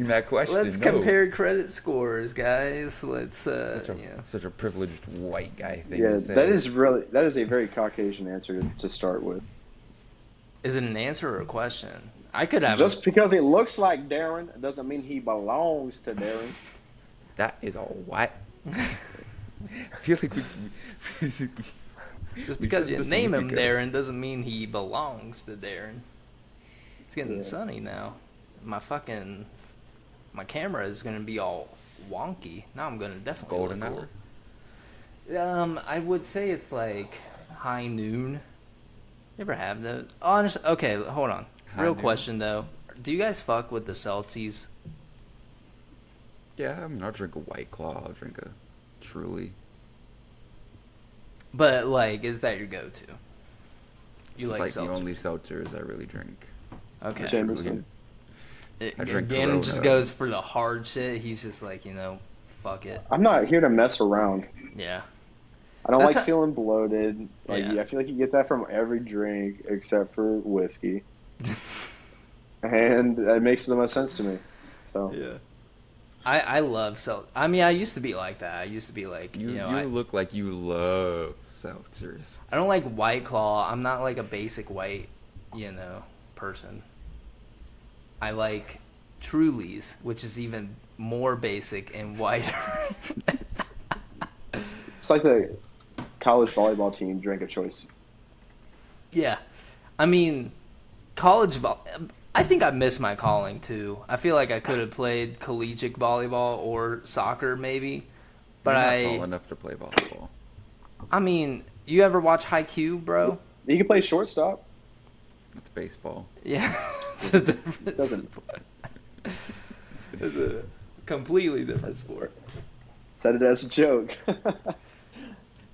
asking that question. Let's compare credit scores, guys. Let's such a privileged white guy thing Yeah, to say. that is a very Caucasian answer to start with. Is it an answer or a question? I could have Just because he looks like Darren doesn't mean he belongs to Darren. That is all what? I feel like just because you name him Darren doesn't mean he belongs to Darren. It's getting sunny now. My camera is gonna be all wonky. Now I'm gonna definitely golden hour. I would say it's like high noon. You ever have those? Honestly, okay, hold on. Real question though, do you guys fuck with the Celtics? Yeah, I mean, I'll drink a White Claw. I'll drink a Truly. But like, is that your go-to? You like seltzers? The only seltzers I really drink. Okay. Jameson. I drink Gannon Corona. just goes for the hard shit. He's just like, fuck it. I'm not here to mess around. Yeah. I don't like feeling bloated. Like, Yeah. I feel like you get that from every drink except for whiskey. And it makes the most sense to me. So yeah. I love seltzer. I mean, I used to be like that. I used to be like, you look like you love seltzers. I don't like White Claw. I'm not like a basic white, person. I like Trulies, which is even more basic and whiter. it's like the college volleyball team drink of choice. Yeah. I mean, I think I miss my calling too. I feel like I could have played collegiate volleyball or soccer maybe, but You're not tall enough to play volleyball. I mean, you ever watch Haikyuu, bro? You can play shortstop. It's baseball. Yeah, it's a different sport. It's a completely different sport. Said it as a joke.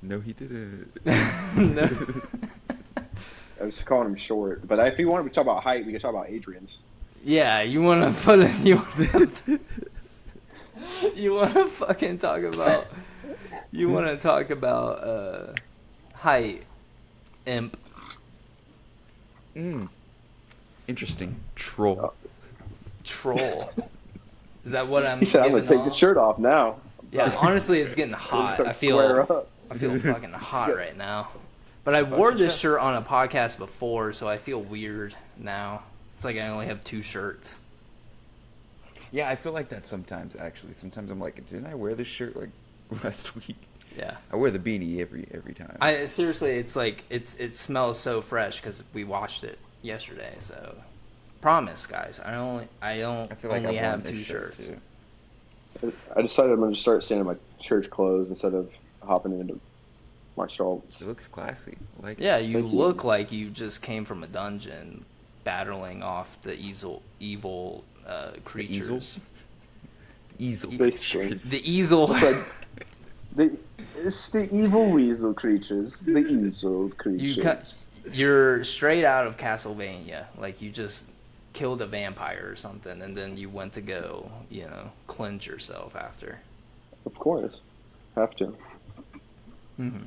No, he didn't. No. I was calling him short, but if you want to talk about height, we can talk about Adrian's. Yeah, you want to put it. You want to fucking talk about. You want to talk about height, imp. Interesting. Troll. Troll. Is that what I'm? He said, "I'm gonna take the shirt off now." Yeah, honestly, it's getting hot. I feel fucking hot right now. But I wore this shirt on a podcast before, so I feel weird now. It's like I only have 2 shirts. Yeah, I feel like that sometimes, actually. Sometimes I'm like, didn't I wear this shirt like last week? Yeah. I wear the beanie every time. Seriously, it's like it smells so fresh because we washed it yesterday. So, promise, guys, I feel like only have 2 shirts. Too. I decided I'm going to start staying in my church clothes instead of hopping into my shorts. It looks classy. You look like you just came from a dungeon, battling off the evil creatures. The easel creatures. The easel. It's the evil weasel creatures. The easel creatures. You're straight out of Castlevania. Like you just killed a vampire or something, and then you went to go, cleanse yourself after. Of course, have to. Mm-hmm.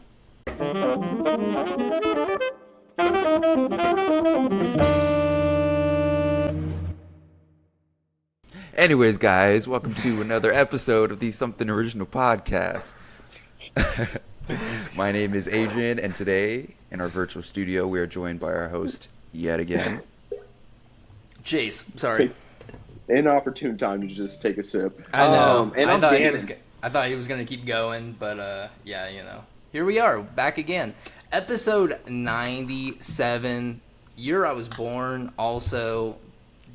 Anyways, guys, welcome to another episode of the Something Original podcast. My name is Adrian, and today in our virtual studio we are joined by our host yet again, Jace. Sorry. Inopportune time to just take a sip. I know. And I thought he was gonna keep going, but here we are, back again. Episode 97. Year I was born. Also,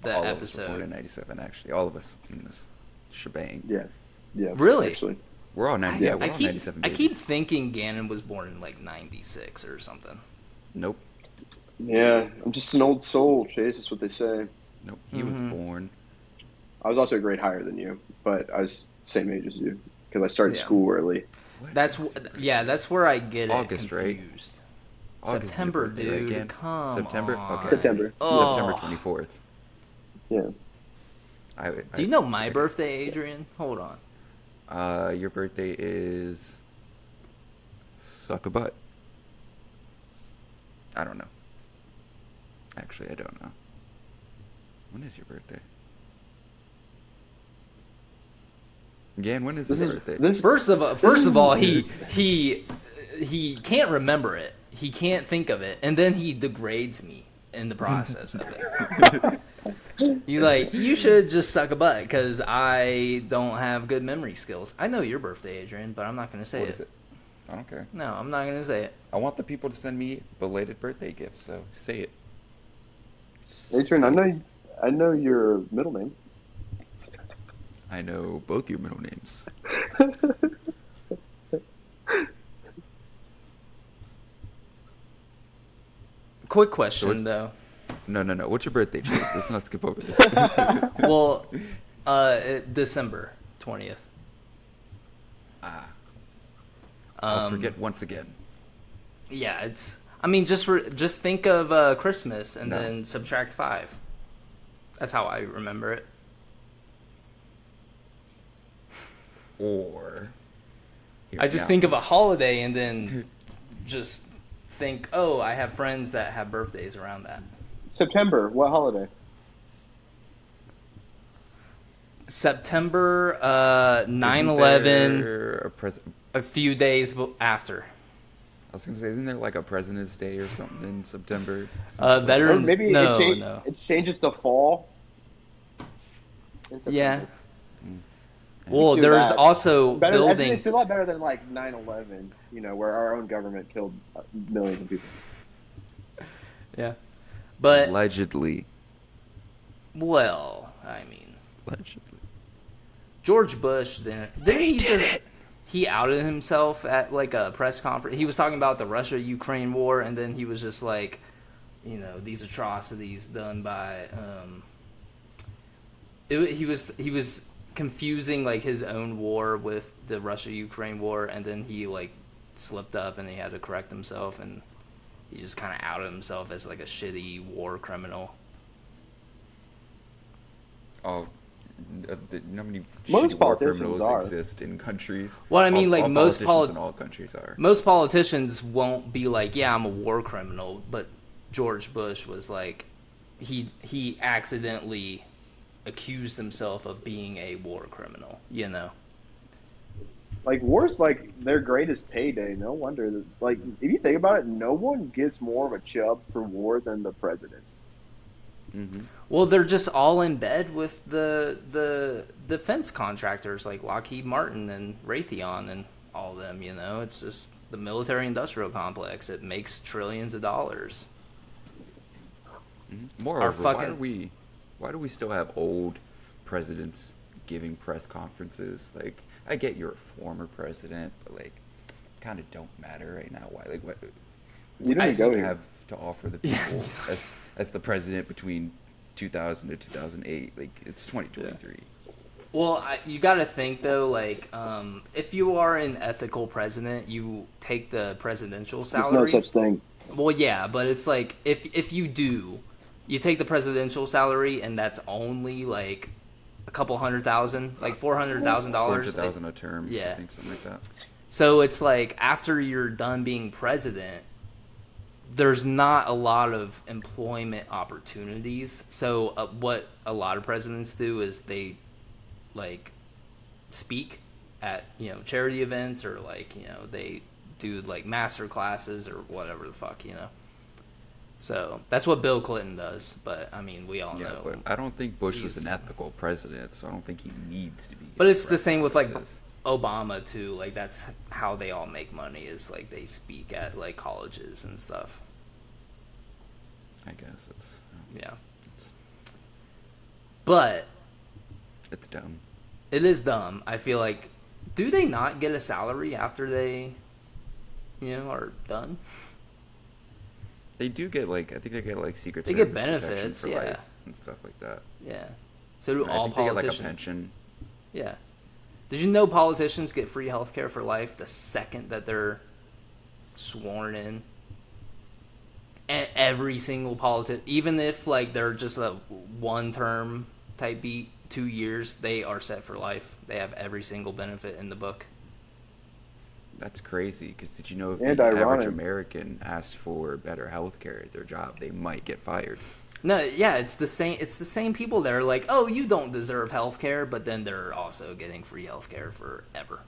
all of us were born in 97. Actually, all of us in this shebang. Yeah. Really? Actually, we're all 90. We're all 97. I keep thinking Gannon was born in like 96 or something. Nope. Yeah, I'm just an old soul, Chase. That's what they say. Nope. He was born. I was also a grade higher than you, but I was the same age as you because I started school early. That's where I get August, confused. Right? August September, dude. Right, come September? on. Okay. September. Oh. September 24th. Yeah. Do you know my birthday, Adrian? Hold on. Your birthday is suck a butt. I don't know. Actually, I don't know. When is your birthday? Gan, when is This his is birthday? this. First of all, he can't remember it. He can't think of it, and then he degrades me in the process of it. He's like, you should just suck a butt because I don't have good memory skills. I know your birthday, Adrian, but I'm not going to say What it. is it? I don't care. No, I'm not going to say it. I want the people to send me belated birthday gifts, so say it. Adrian, Say I know your middle name. I know both your middle names. Quick So question, though. No. What's your birthday, Chase? Let's not skip over this. Well, December 20th. I'll forget once again. Yeah, it's. I mean, just think of Christmas and No. then subtract 5. That's how I remember it. Or I just think of a holiday and then just think, oh, I have friends that have birthdays around that. September. What holiday? September 9/11, a few days after. I was gonna say, isn't there like a President's Day or something in September? Or Veterans. maybe No, it no. changes to fall. in September. Yeah. Mm. Well, do there's that. also I think building. it's a lot better than like 9/11, where our own government killed millions of people. Yeah, but Allegedly. well, I mean, Allegedly. George Bush didn't he just he outed himself at like a press conference. He was talking about the Russia-Ukraine war, and then he was just like, these atrocities done by. He was confusing like his own war with the Russia-Ukraine war, and then he like slipped up and he had to correct himself, and he just kind of outed himself as like a shitty war criminal. Oh, how many Most shitty war politicians criminals are. exist in countries? Well, I mean, all, like, all most politicians in all countries are. Most politicians won't be like, yeah, I'm a war criminal, but George Bush was like, he accidentally accused himself of being a war criminal, Like war's like their greatest payday. No wonder that, like, if you think about it, no one gets more of a chub for war than the president. Mm-hmm. Well, they're just all in bed with the defense contractors like Lockheed Martin and Raytheon and all of them, It's just the military-industrial complex. It makes trillions of dollars. Mm-hmm. Moreover, why do we still have old presidents giving press conferences? Like, I get you're a former president, but like, kind of don't matter right now. Why? Like, what? You don't even go here. Have to offer the people as the president between 2000 to 2008? Like, it's 2023. Yeah. Well, you got to think though, like, if you are an ethical president, you take the presidential salary. There's no such thing. Well, yeah, but it's like if you do, you take the presidential salary, and that's only like a couple $100,000, like $400,000. $400,000 a term. Yeah. I think something like that. So it's like after you're done being president, there's not a lot of employment opportunities. So what a lot of presidents do is they like speak at charity events, or like they do like master classes or whatever the fuck. So that's what Bill Clinton does. But I mean, we all know. But I don't think Bush was an ethical president, so I don't think he needs to be. But it's the same with like conferences. Obama too. Like that's how they all make money, is like they speak at like colleges and stuff. I guess it's Yeah. it's, But it's dumb. it is dumb. I feel like, do they not get a salary after they, are done? They do get like, I think they get like Secret They Service get protection benefits, for yeah. life and stuff like that. Yeah. So do And all I think they get politicians. like a pension. Yeah. Did you know politicians get free healthcare for life the second that they're sworn in? And every single politician, even if like they're just a one-term type beat, 2 years, they are set for life. They have every single benefit in the book. That's crazy. Because did you know if And the average ironic. American asked for better health care at their job, they might get fired? No, yeah, it's the same. It's the same people that are like, "Oh, you don't deserve health care," but then they're also getting free health care forever.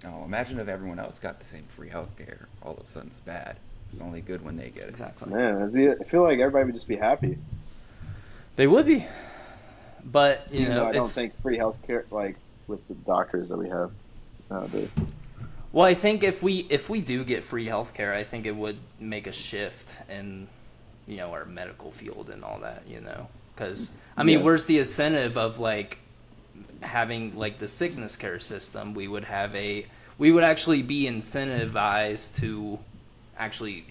Oh, imagine if everyone else got the same free healthcare. All of a sudden, it's bad. It's only good when they get it. Exactly. Man, I feel like everybody would just be happy. They would be, but you Even though know, I don't it's think free health care, like with the doctors that we have nowadays. well. I think if we do get free health care, I think it would make a shift in our medical field and all that. Because I mean, Yeah. where's the incentive of like having like the sickness care system? We would actually be incentivized to actually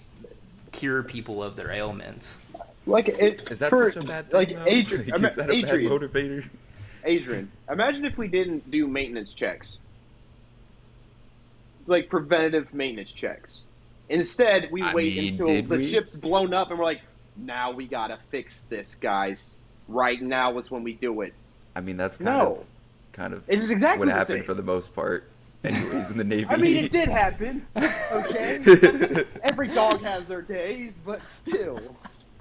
cure people of their ailments. Like it Is that for, such a bad thing? like though? Adrian, Like, is that a Adrian, bad motivator? Adrian, imagine if we didn't do maintenance checks, like preventative maintenance checks. Instead, we I wait mean, until did the we? ship's blown up, and we're like, "Now we gotta fix this, guys. Right now is when we do it." I mean, that's No. kind of It is exactly what the happened same. for the most part. Anyways, in the Navy. I mean, it did happen. Okay, every dog has their days, but still,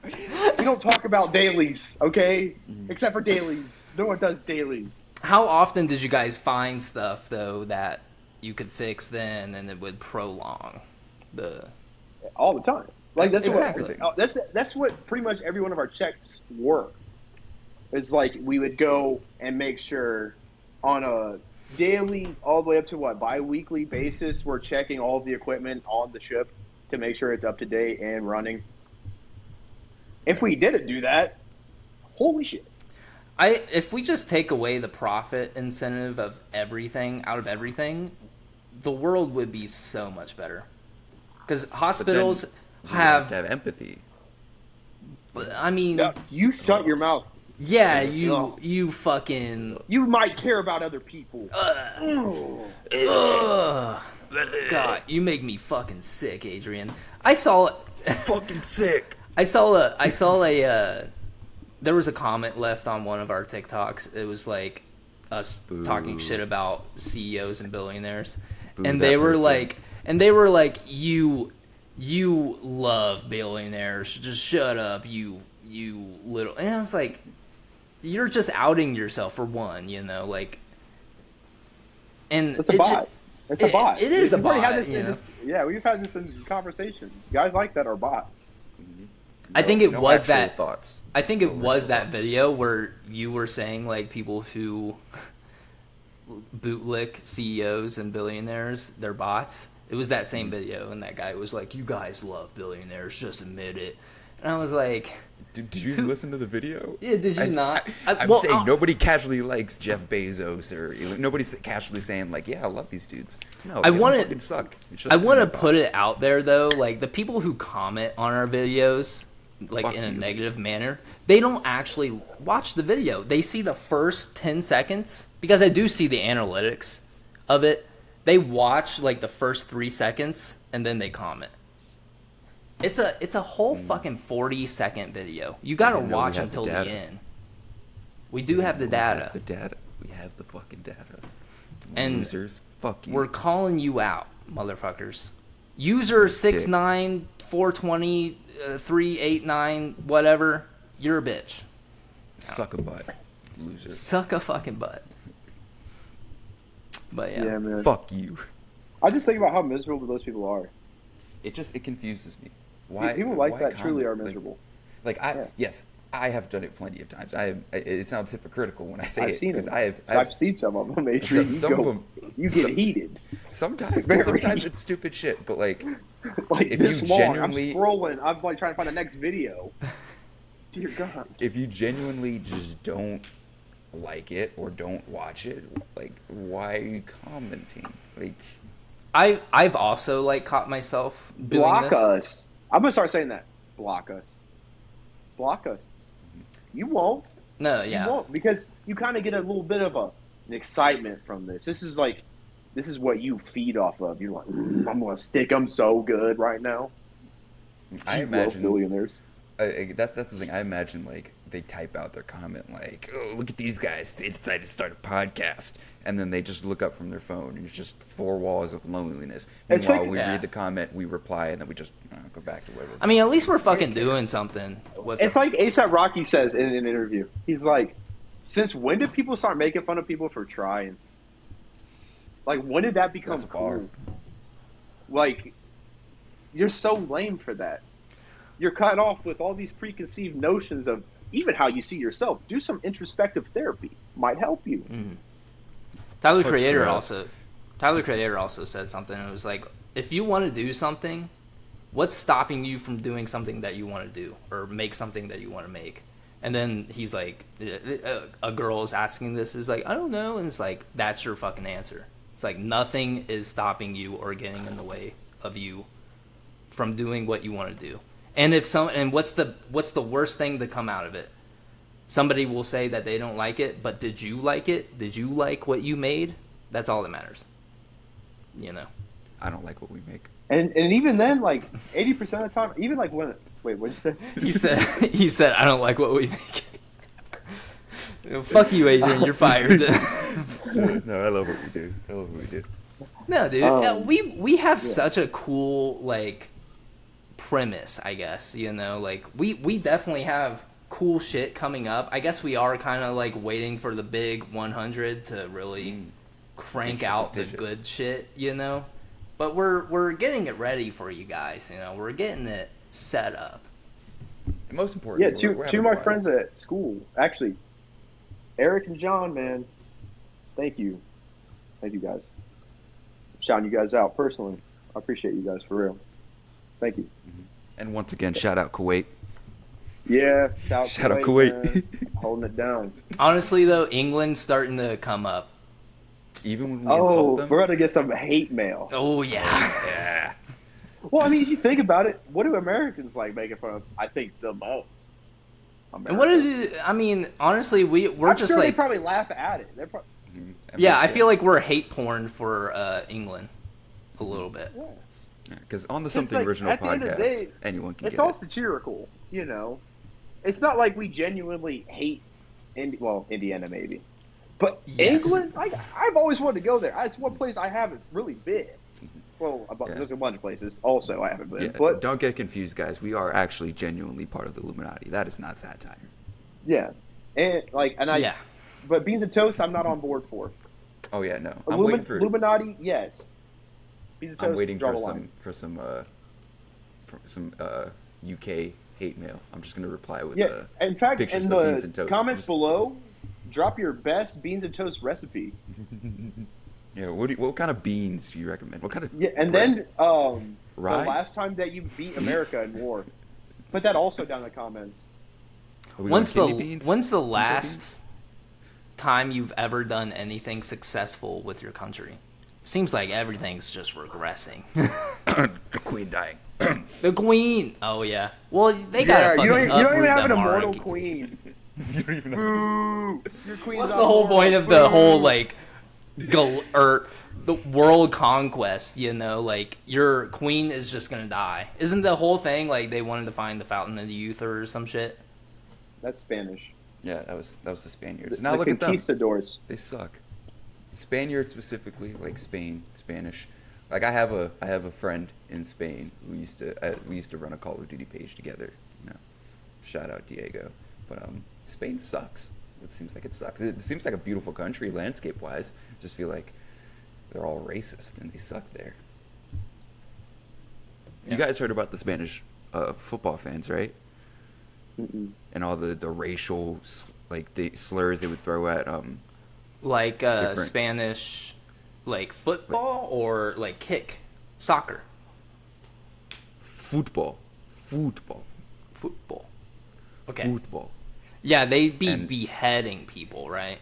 we don't talk about dailies. Okay, except for dailies. No one does dailies. How often did you guys find stuff though that you could fix then and it would prolong the All the time. Like that's Exactly. what that's what pretty much every one of our checks were. It's like we would go and make sure on a daily all the way up to bi-weekly basis we're checking all of the equipment on the ship to make sure it's up to date and running. If we didn't do that, holy shit. if we just take away the profit incentive of everything out of everything, the world would be so much better. Because But then hospitals you have, to have empathy. I mean, No, you shut your mouth. yeah, Ugh. you fucking, You might care about other people. ugh. God, you make me fucking sick, Adrian. I saw Fucking sick. there was a comment left on one of our TikToks. It was like us Boo. talking shit about CEOs and billionaires. Boo And that they were person. like, you love billionaires. Just shut up, you little. And I was like, you're just outing yourself for one, like. And It's a bot. It's a bot. It is a We've already bot. had this in yeah, we've had this in conversations. Guys like that are bots. I think it was actual that. thoughts. I think it No was original that thoughts. video where you were saying like people who bootlick CEOs and billionaires, they're bots. It was that same video, and that guy was like, "You guys love billionaires, just admit it." And I was like, Did you even listen to the video? Yeah, did you not? I'm Well, saying nobody casually likes Jeff Bezos, or nobody's casually saying like, "Yeah, I love these dudes." No, I they wanna- don't fucking suck. It's just I want to bots. put it out there though, like the people who comment on our videos, like Fuck in a you. negative manner, they don't actually watch the video. They see the first 10 seconds because I do see the analytics of it. They watch like the first 3 seconds and then they comment. It's a whole fucking 40-second video. You got to didn't know we watch had until the the data. end. We do have the We have data. the data. We have the fucking data. And Losers, fuck you. We're calling you out, motherfuckers. User 69420 389 whatever, you're a bitch. Suck a butt, loser. Suck a fucking butt. But yeah. Yeah, man. Fuck you. I just think about how miserable those people are. It confuses me. Why People like why that truly comment? are miserable. Like yes, I have done it plenty of times. It sounds hypocritical when I say I've it seen because it. I've I've seen some of them, Adrian. some of them. You get heated. Sometimes Very. it's stupid shit, but like Like If this you long. genuinely- I'm scrolling. I'm like trying to find the next video. Dear God. if you genuinely just don't like it or don't watch it, like why are you commenting? Like I've also like caught myself doing Block this. us. I'm gonna start saying that. Block us. Block us. You won't. No, You yeah. won't because you kind of get a little bit of an excitement from this. This is what you feed off of. You're like, I'm gonna stick them so good right now. I You love imagine billionaires. that's the thing. I imagine like they type out their comment like, "Oh, look at these guys! They decided to start a podcast," and then they just look up from their phone, and it's just 4 walls of loneliness. It's Meanwhile, like- we Yeah. read the comment, we reply, and then we just go back to whatever. I mean, at least we're fucking doing something with It's it. like ASAP Rocky says in an interview. He's like, "Since when did people start making fun of people for trying? Like, when did that become That's a bar. cool? Like, you're so lame for that. You're cut off with all these preconceived notions of even how you see yourself. Do some introspective therapy. Might help you." Tyler Touch Creator grass. also said something. It was like, if you want to do something, what's stopping you from doing something that you want to do or make something that you want to make? And then he's like, a girl is asking this, is like, I don't know. And it's like, that's your fucking answer. It's like, nothing is stopping you or getting in the way of you from doing what you want to do. And what's the worst thing to come out of it? Somebody will say that they don't like it, but did you like it? Did you like what you made? That's all that matters. You know. I don't like what we make. And even then, like 80% of the time, even like when what'd you say? He said I don't like what we make. Fuck you, Adrian. You're fired. No, I love what we do. I love what we do. No, dude. We have such a cool like premise, I guess. You know, like we definitely have cool shit coming up. I guess we are kind of like waiting for the big 100 to really crank Big out the shit. good shit, you know. But we're getting it ready for you guys, you know. We're getting it set up. And most important, Yeah, we're two having of my fun. friends at school, actually, Eric and John, man. Thank you guys. Shouting you guys out personally. I appreciate you guys for real. Thank you. And once again, shout out Kuwait. Yeah, Shout out Kuwait. man. Holding it down. Honestly, though, England's starting to come up. Even when we Oh, insult them. we're gonna get some hate mail. Oh yeah. Yeah. Well, I mean, if you think about it, what do Americans like making fun of? I think the most. And what I mean, honestly, we're I'm just sure like, they probably laugh at it. They're probably, And yeah, I we- feel like we're hate porn for England a little bit. yeah. Because on the It's Something like, Original at the end of the podcast, day, anyone can It's get all it. satirical, you know. It's not like we genuinely hate Indiana maybe, but Yes. England. I've always wanted to go there. It's one place I haven't really been. Well, Yeah. there's a bunch of places also I haven't been, Yeah, but don't get confused, guys. We are actually genuinely part of the Illuminati. That is not satire. yeah, Yeah. But beans and toast, I'm not on board for. Oh yeah, no. I'm waiting for. Illuminati, yes. Beans and toast, I'm waiting draw for the line. some UK hate mail. I'm just gonna reply with Yeah, in fact, pictures in of beans and the toast. comments below, drop your best beans and toast recipe. Yeah, what kind of beans do you recommend? What kind of Yeah, and bread? then Rye? the last time that you beat America in war, put that also down in the comments. Are we When's going the kidney beans? when's the Pinto last time you've ever done anything successful with your country? Seems like everything's just regressing. beans? The Queen dying. The Queen. Oh yeah. Well, they gotta you fucking don't even uproot have an the immortal monarchy. queen. You don't even know. Boo! Your queen's What's not the whole immortal. point of the Boo! whole like, or the world conquest? You know, like your queen is just gonna die. Isn't the whole thing like they wanted to find the fountain of youth or some shit? That's Spanish. Yeah, that was the Spaniards. The Now look at them. conquistadors. They suck. Spaniards specifically, like Spain, Spanish. Like I have a friend in Spain who we used to run a Call of Duty page together. You know, shout out Diego. But Spain sucks. It seems like it sucks. It seems like a beautiful country landscape wise. Just feel like they're all racist and they suck there. You guys heard about the Spanish football fans, right? Mm-mm. And all the racial like the slurs they would throw at Like Different. Spanish, like football or like kick, soccer, football. football. Okay. Football. Yeah, they'd be And- beheading people, right?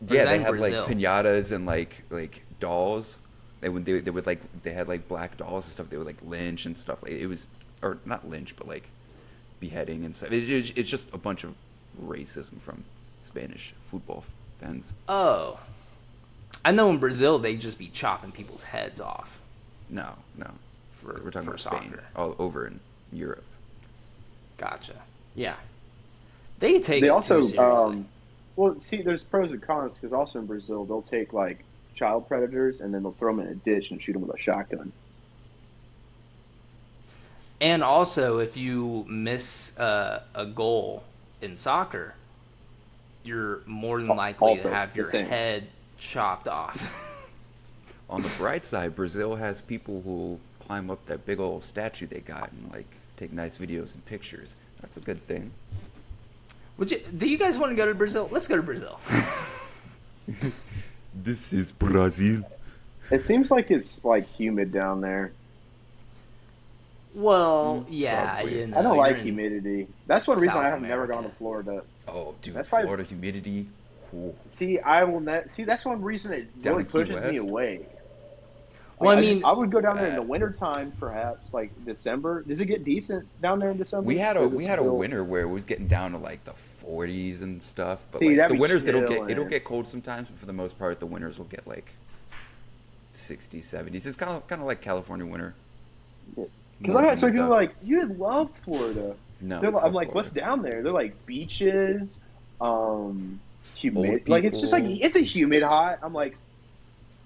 Or is Yeah, that they in had Brazil? like pinatas and like dolls. They would like they had like black dolls and stuff. They would like lynch and stuff. Like it was, or not lynch, but like beheading and stuff. It's just a bunch of racism from Spanish football fans. Oh, I know in Brazil they just be chopping people's heads off. No, For, we're talking for about Spain, soccer. all over in Europe. Gotcha. Yeah. They take They it also, too seriously. well, see, there's pros and cons because also in Brazil they'll take like child predators and then they'll throw them in a ditch and shoot them with a shotgun. And also, if you miss a goal in soccer, you're more than likely to Also, have your insane. head chopped off. On the bright side, Brazil has people who climb up that big old statue they got and like take nice videos and pictures. That's a good thing. Do you guys want to go to Brazil? Let's go to Brazil. This is Brazil. It seems like it's like humid down there. Well, yeah, Probably. you know. I don't like you're in humidity. That's one reason South I have never America. gone to Florida. Oh, dude, That's why- Florida humidity. Ooh. See, I will not. See, that's one reason it Down really in Key pushes me West? away. Well, I Like, mean, I would go down there in the bad. winter time, perhaps like December. Does it get decent down there in December? We had Or a is it we had a still- winter where it was getting down to like the 40s and stuff. But See, like that'd the be winters, it'll chilling. get cold sometimes, but for the most part, the winters will get like 60s, 70s. It's kind of like California winter. Because More I had some humid, people though. like, you love Florida. No, They're, fuck I'm like, Florida. what's down there? They're like beaches, humid. Old Like it's just like people. it's a humid hot. I'm like,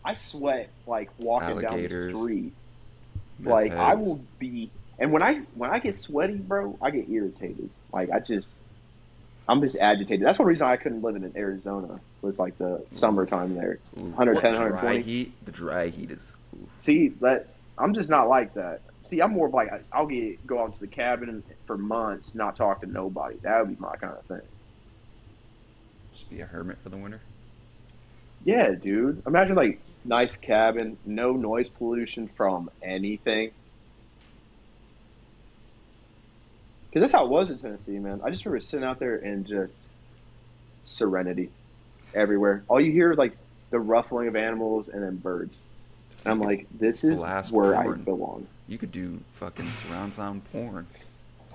I sweat like walking down the Alligators. street. Meth Like I heads. will be, and when I get sweaty, bro, I get irritated. Like I'm just agitated. That's one reason I couldn't live in Arizona was like the summertime there. Ooh, 110, the dry 120. heat. The dry heat is. Ooh. See, I'm just not like that. See, I'm more of like I'll go out to the cabin for months, not talk to nobody. That would be my kind of thing. Just be a hermit for the winter. Yeah, dude. Imagine like nice cabin, no noise pollution from anything. Because that's how it was in Tennessee, man. I just remember sitting out there and just serenity everywhere. All you hear like the ruffling of animals and then birds. And I'm like, this is Blast where I porn. belong. You could do fucking surround sound porn.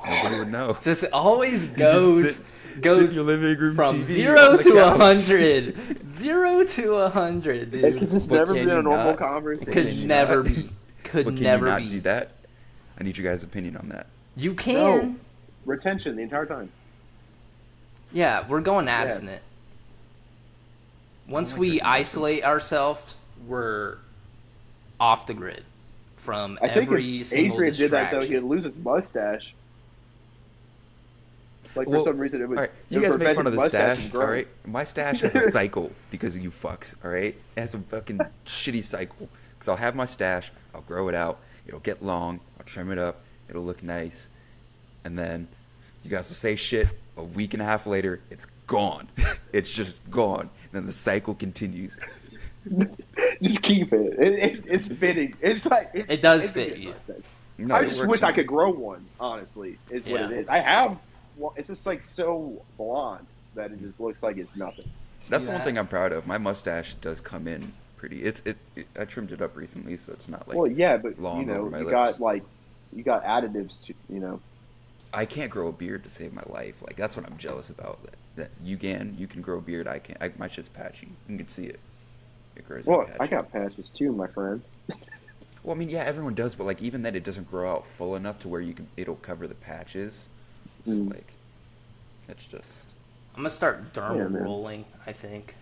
Nobody would know. just always You goes sit goes in your living room from TV 0 on the to couch. 100. 0 to 100, It could dude. just But never can be a you normal not? conversation. Can Could you never not? be. Could But can never you not be. do that? I need your guys' opinion on that. You can. No. Retention the entire time. Yeah, we're going abstinent. Once like we drinking medicine. isolate ourselves, we're off the grid from I think every if single Adrian did that though, distraction. he'd lose his mustache. Like for Well, some reason, it would. All right, it you would guys make prevent fun of his the mustache stash, from all growing. right? My stash has a cycle because of you fucks, all right? It has a fucking shitty cycle. Because I'll have my stash, I'll grow it out, it'll get long, I'll trim it up, it'll look nice, and then you guys will say shit. A week and a half later, it's gone. It's just gone. And then the cycle continues. Just keep it. It's fitting. It's like It does it's a fit good you. mustache. No, I it just works wish for I me. could grow one. Honestly, is what Yeah. it is. I have. Well, it's just like so blonde that it just looks like it's nothing. That's See the one that? thing I'm proud of. My mustache does come in pretty. I trimmed it up recently, so it's not like. Well, yeah, but long you know, over my you lips. got additives to, you know. I can't grow a beard to save my life. Like that's what I'm jealous about. That you can grow a beard. I can't. My shit's patchy. You can see it. It grows. Well, patchy. I got patches too, my friend. Well, I mean, yeah, everyone does, but like even then, it doesn't grow out full enough to where it'll cover the patches. So Mm. like, that's just. I'm gonna start dermal Yeah, man. rolling, I think.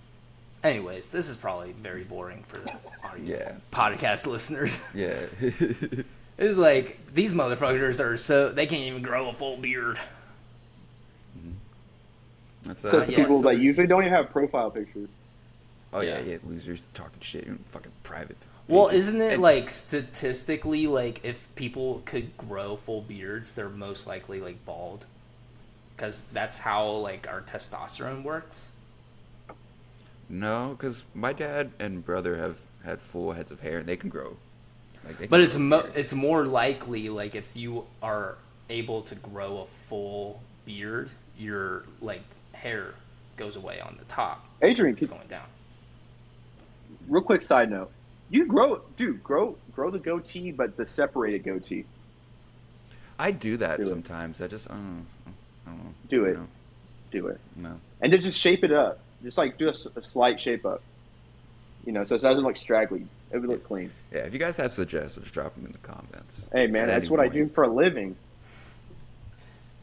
Anyways, this is probably very boring for the audio Yeah. podcast listeners. Yeah. It's like these motherfuckers are they can't even grow a full beard. That's So it's yeah, people so that it's- usually don't even have profile pictures. Oh yeah, Yeah. yeah, losers talking shit, fucking private. Well, pages. isn't it And- like statistically, like if people could grow full beards, they're most likely like bald, because that's how like our testosterone works. No, because my dad and brother have had full heads of hair, and they can grow. Like, they can But grow a beard. it's more likely like if you are able to grow a full beard, your like hair goes away on the top. Adrian, It's going down. real quick side note. You grow the goatee, but the separated goatee. I do that Do it. sometimes. I just I don't know. Do you it. know, Do it. No. And then just shape it up. Just like do a slight shape up. You know, so it doesn't look straggly. It would look clean. Yeah, if you guys have suggestions, drop them in the comments. Hey man, At that's any what I point. do for a living.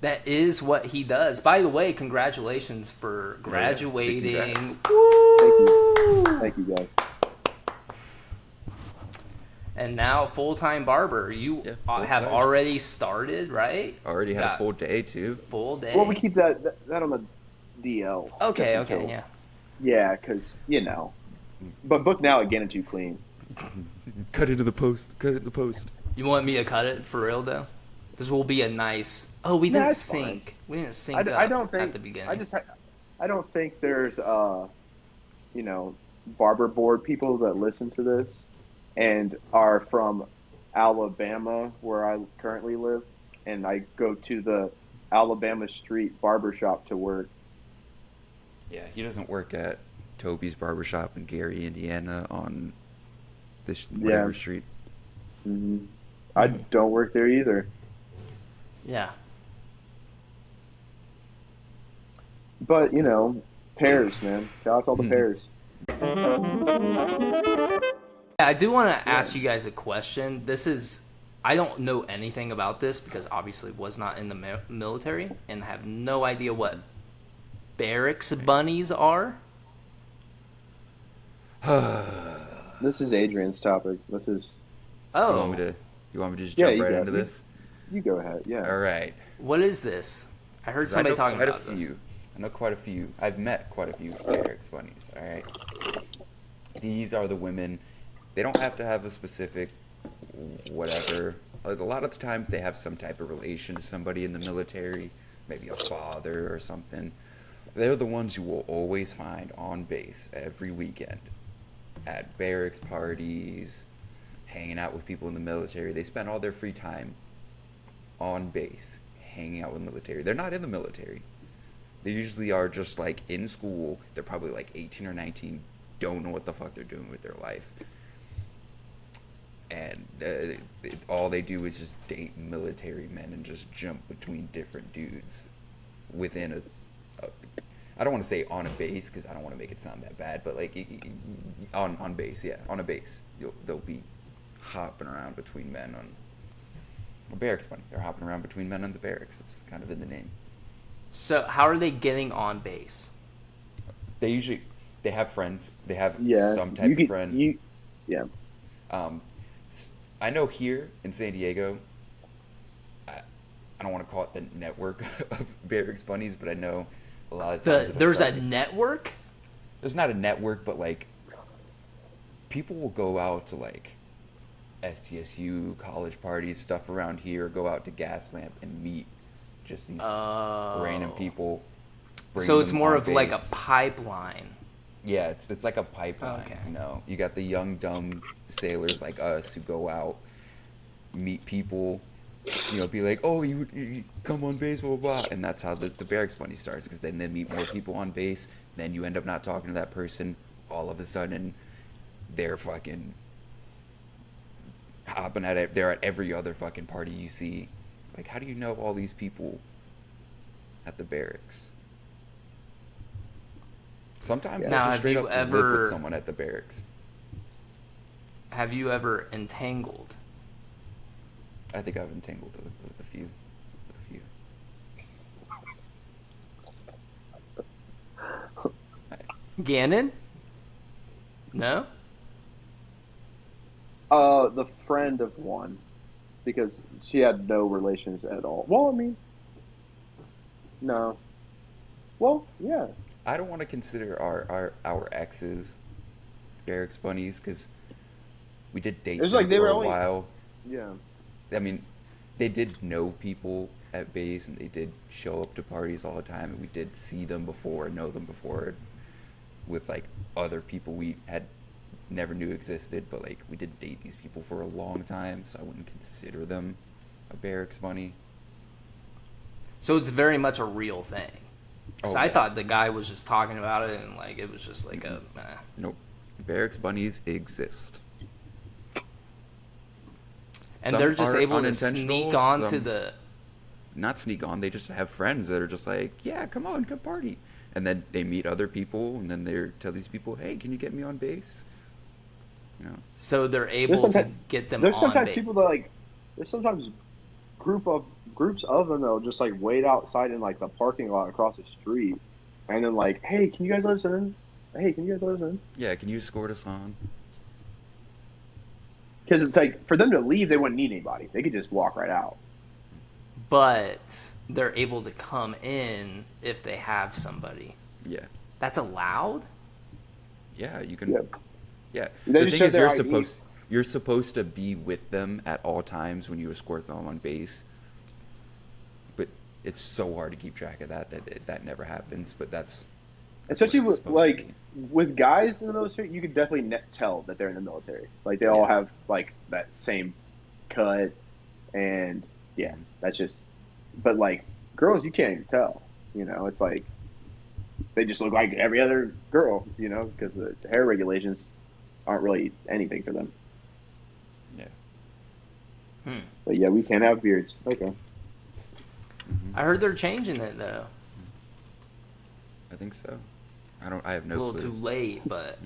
That is what he does. By the way, congratulations for Oh, yeah. Big graduating. congrats. Thank you. Woo! Thank you, guys. And now full-time barber. You Yeah, have full-fledged. already started, right? Already had a Got full day too. full day. Well, we keep that on the DL. Okay, just okay, until- yeah. Yeah, because, But book now at Getting It You Clean. Cut into the post. Cut it in the post. You want me to cut it for real though? This will be a nice. Oh, we Nah, didn't it's fine. sync. We didn't sync I up don't think. at the beginning. I don't think there's barber board people that listen to this and are from Alabama, where I currently live, and I go to the Alabama Street barber shop to work. Yeah, he doesn't work at Toby's barbershop in Gary, Indiana, on this whatever street. Hmm I don't work there either. Yeah. But pears, man. Shout out to all the pears. I do want to ask you guys a question. I don't know anything about this because obviously was not in the military and have no idea what barracks bunnies are. This is Adrian's topic. This is. Oh, You want me to just Yeah, jump you right go. into this? You go ahead. Yeah. All right. what is this? I heard 'Cause somebody I know talking quite about a this. few. I know quite a few. I've met quite a few barracks bunnies. All right. These are the women. They don't have to have a specific whatever. Like, a lot of the times they have some type of relation to somebody in the military, maybe a father or something. They're the ones you will always find on base every weekend at barracks parties, hanging out with people in the military. They spend all their free time on base hanging out with the military. They're not in the military. They usually are just like in school. They're probably like 18 or 19, don't know what the fuck they're doing with their life. And all they do is just date military men and just jump between different dudes within a I don't want to say on a base because I don't want to make it sound that bad, but like on base, yeah, on a base, they'll be hopping around between men on a barracks bunny. They're hopping around between men on the barracks. It's kind of in the name. So how are they getting on base? They have friends. They have Yeah. some type of friend. Yeah. I know here in San Diego, I don't want to call it the network of barracks bunnies, but I know a lot of times There's a network? There's not a network, but like people will go out to like STSU college parties, stuff around here, go out to Gaslamp and meet just these random people. So it's more of like a base. pipeline. Yeah, it's like a pipeline. Okay. You got the young dumb sailors like us who go out, meet people, be like, oh, you come on base, blah, blah, blah. And that's how the barracks bunny starts, because then they meet more people on base, then you end up not talking to that person. All of a sudden, they're fucking hopping at it. They're at every other fucking party you see. Like, how do you know all these people at the barracks? Sometimes Now, they'll just have straight you up live ever- with someone at the barracks. Have you ever entangled? I think I've entangled with a few. Gannon? No? The friend of one, because she had no relations at all. Well, I mean, no. Well, yeah. I don't want to consider our exes barracks bunnies because we did date It was them like they for were a only- while. Yeah. I mean, they did know people at base and they did show up to parties all the time, and we did see them before, know them before, with like other people we had never knew existed, but like we did date these people for a long time, so I wouldn't consider them a barracks bunny. So it's very much a real thing. Oh, So I yeah. thought the guy was just talking about it and like it was just like a. Nope. Barracks bunnies exist. And Some they're just are able to unintentional, sneak on to some- the. Not sneak on, they just have friends that are just like, yeah, come on, come party. And then they meet other people, and then they tell these people, hey, can you get me on base? So they're able to get them There's on sometimes base. people that like. There's sometimes group of groups of them though just like wait outside in like the parking lot across the street, and then like, hey, can you guys let us in? Hey, can you guys let us in? Yeah, can you escort us on? Because it's like for them to leave, they wouldn't need anybody. They could just walk right out. But they're able to come in if they have somebody. Yeah. That's allowed? Yeah, you can. Yeah. Yeah. They The just thing show is, their ID. you're supposed to be with them at all times when you escort them on base. But it's so hard to keep track of that never happens. But that's what Especially it's with supposed to like be. with guys in the military, you could definitely tell that they're in the military. Like they all Yeah. have like that same cut, and yeah, that's just. But like girls, you can't even tell. It's like they just look like every other girl. Because the hair regulations aren't really anything for them. Yeah. Hmm. But yeah, we can't have beards. Okay. I heard they're changing it though. I think so. I have A no little clue. too late, but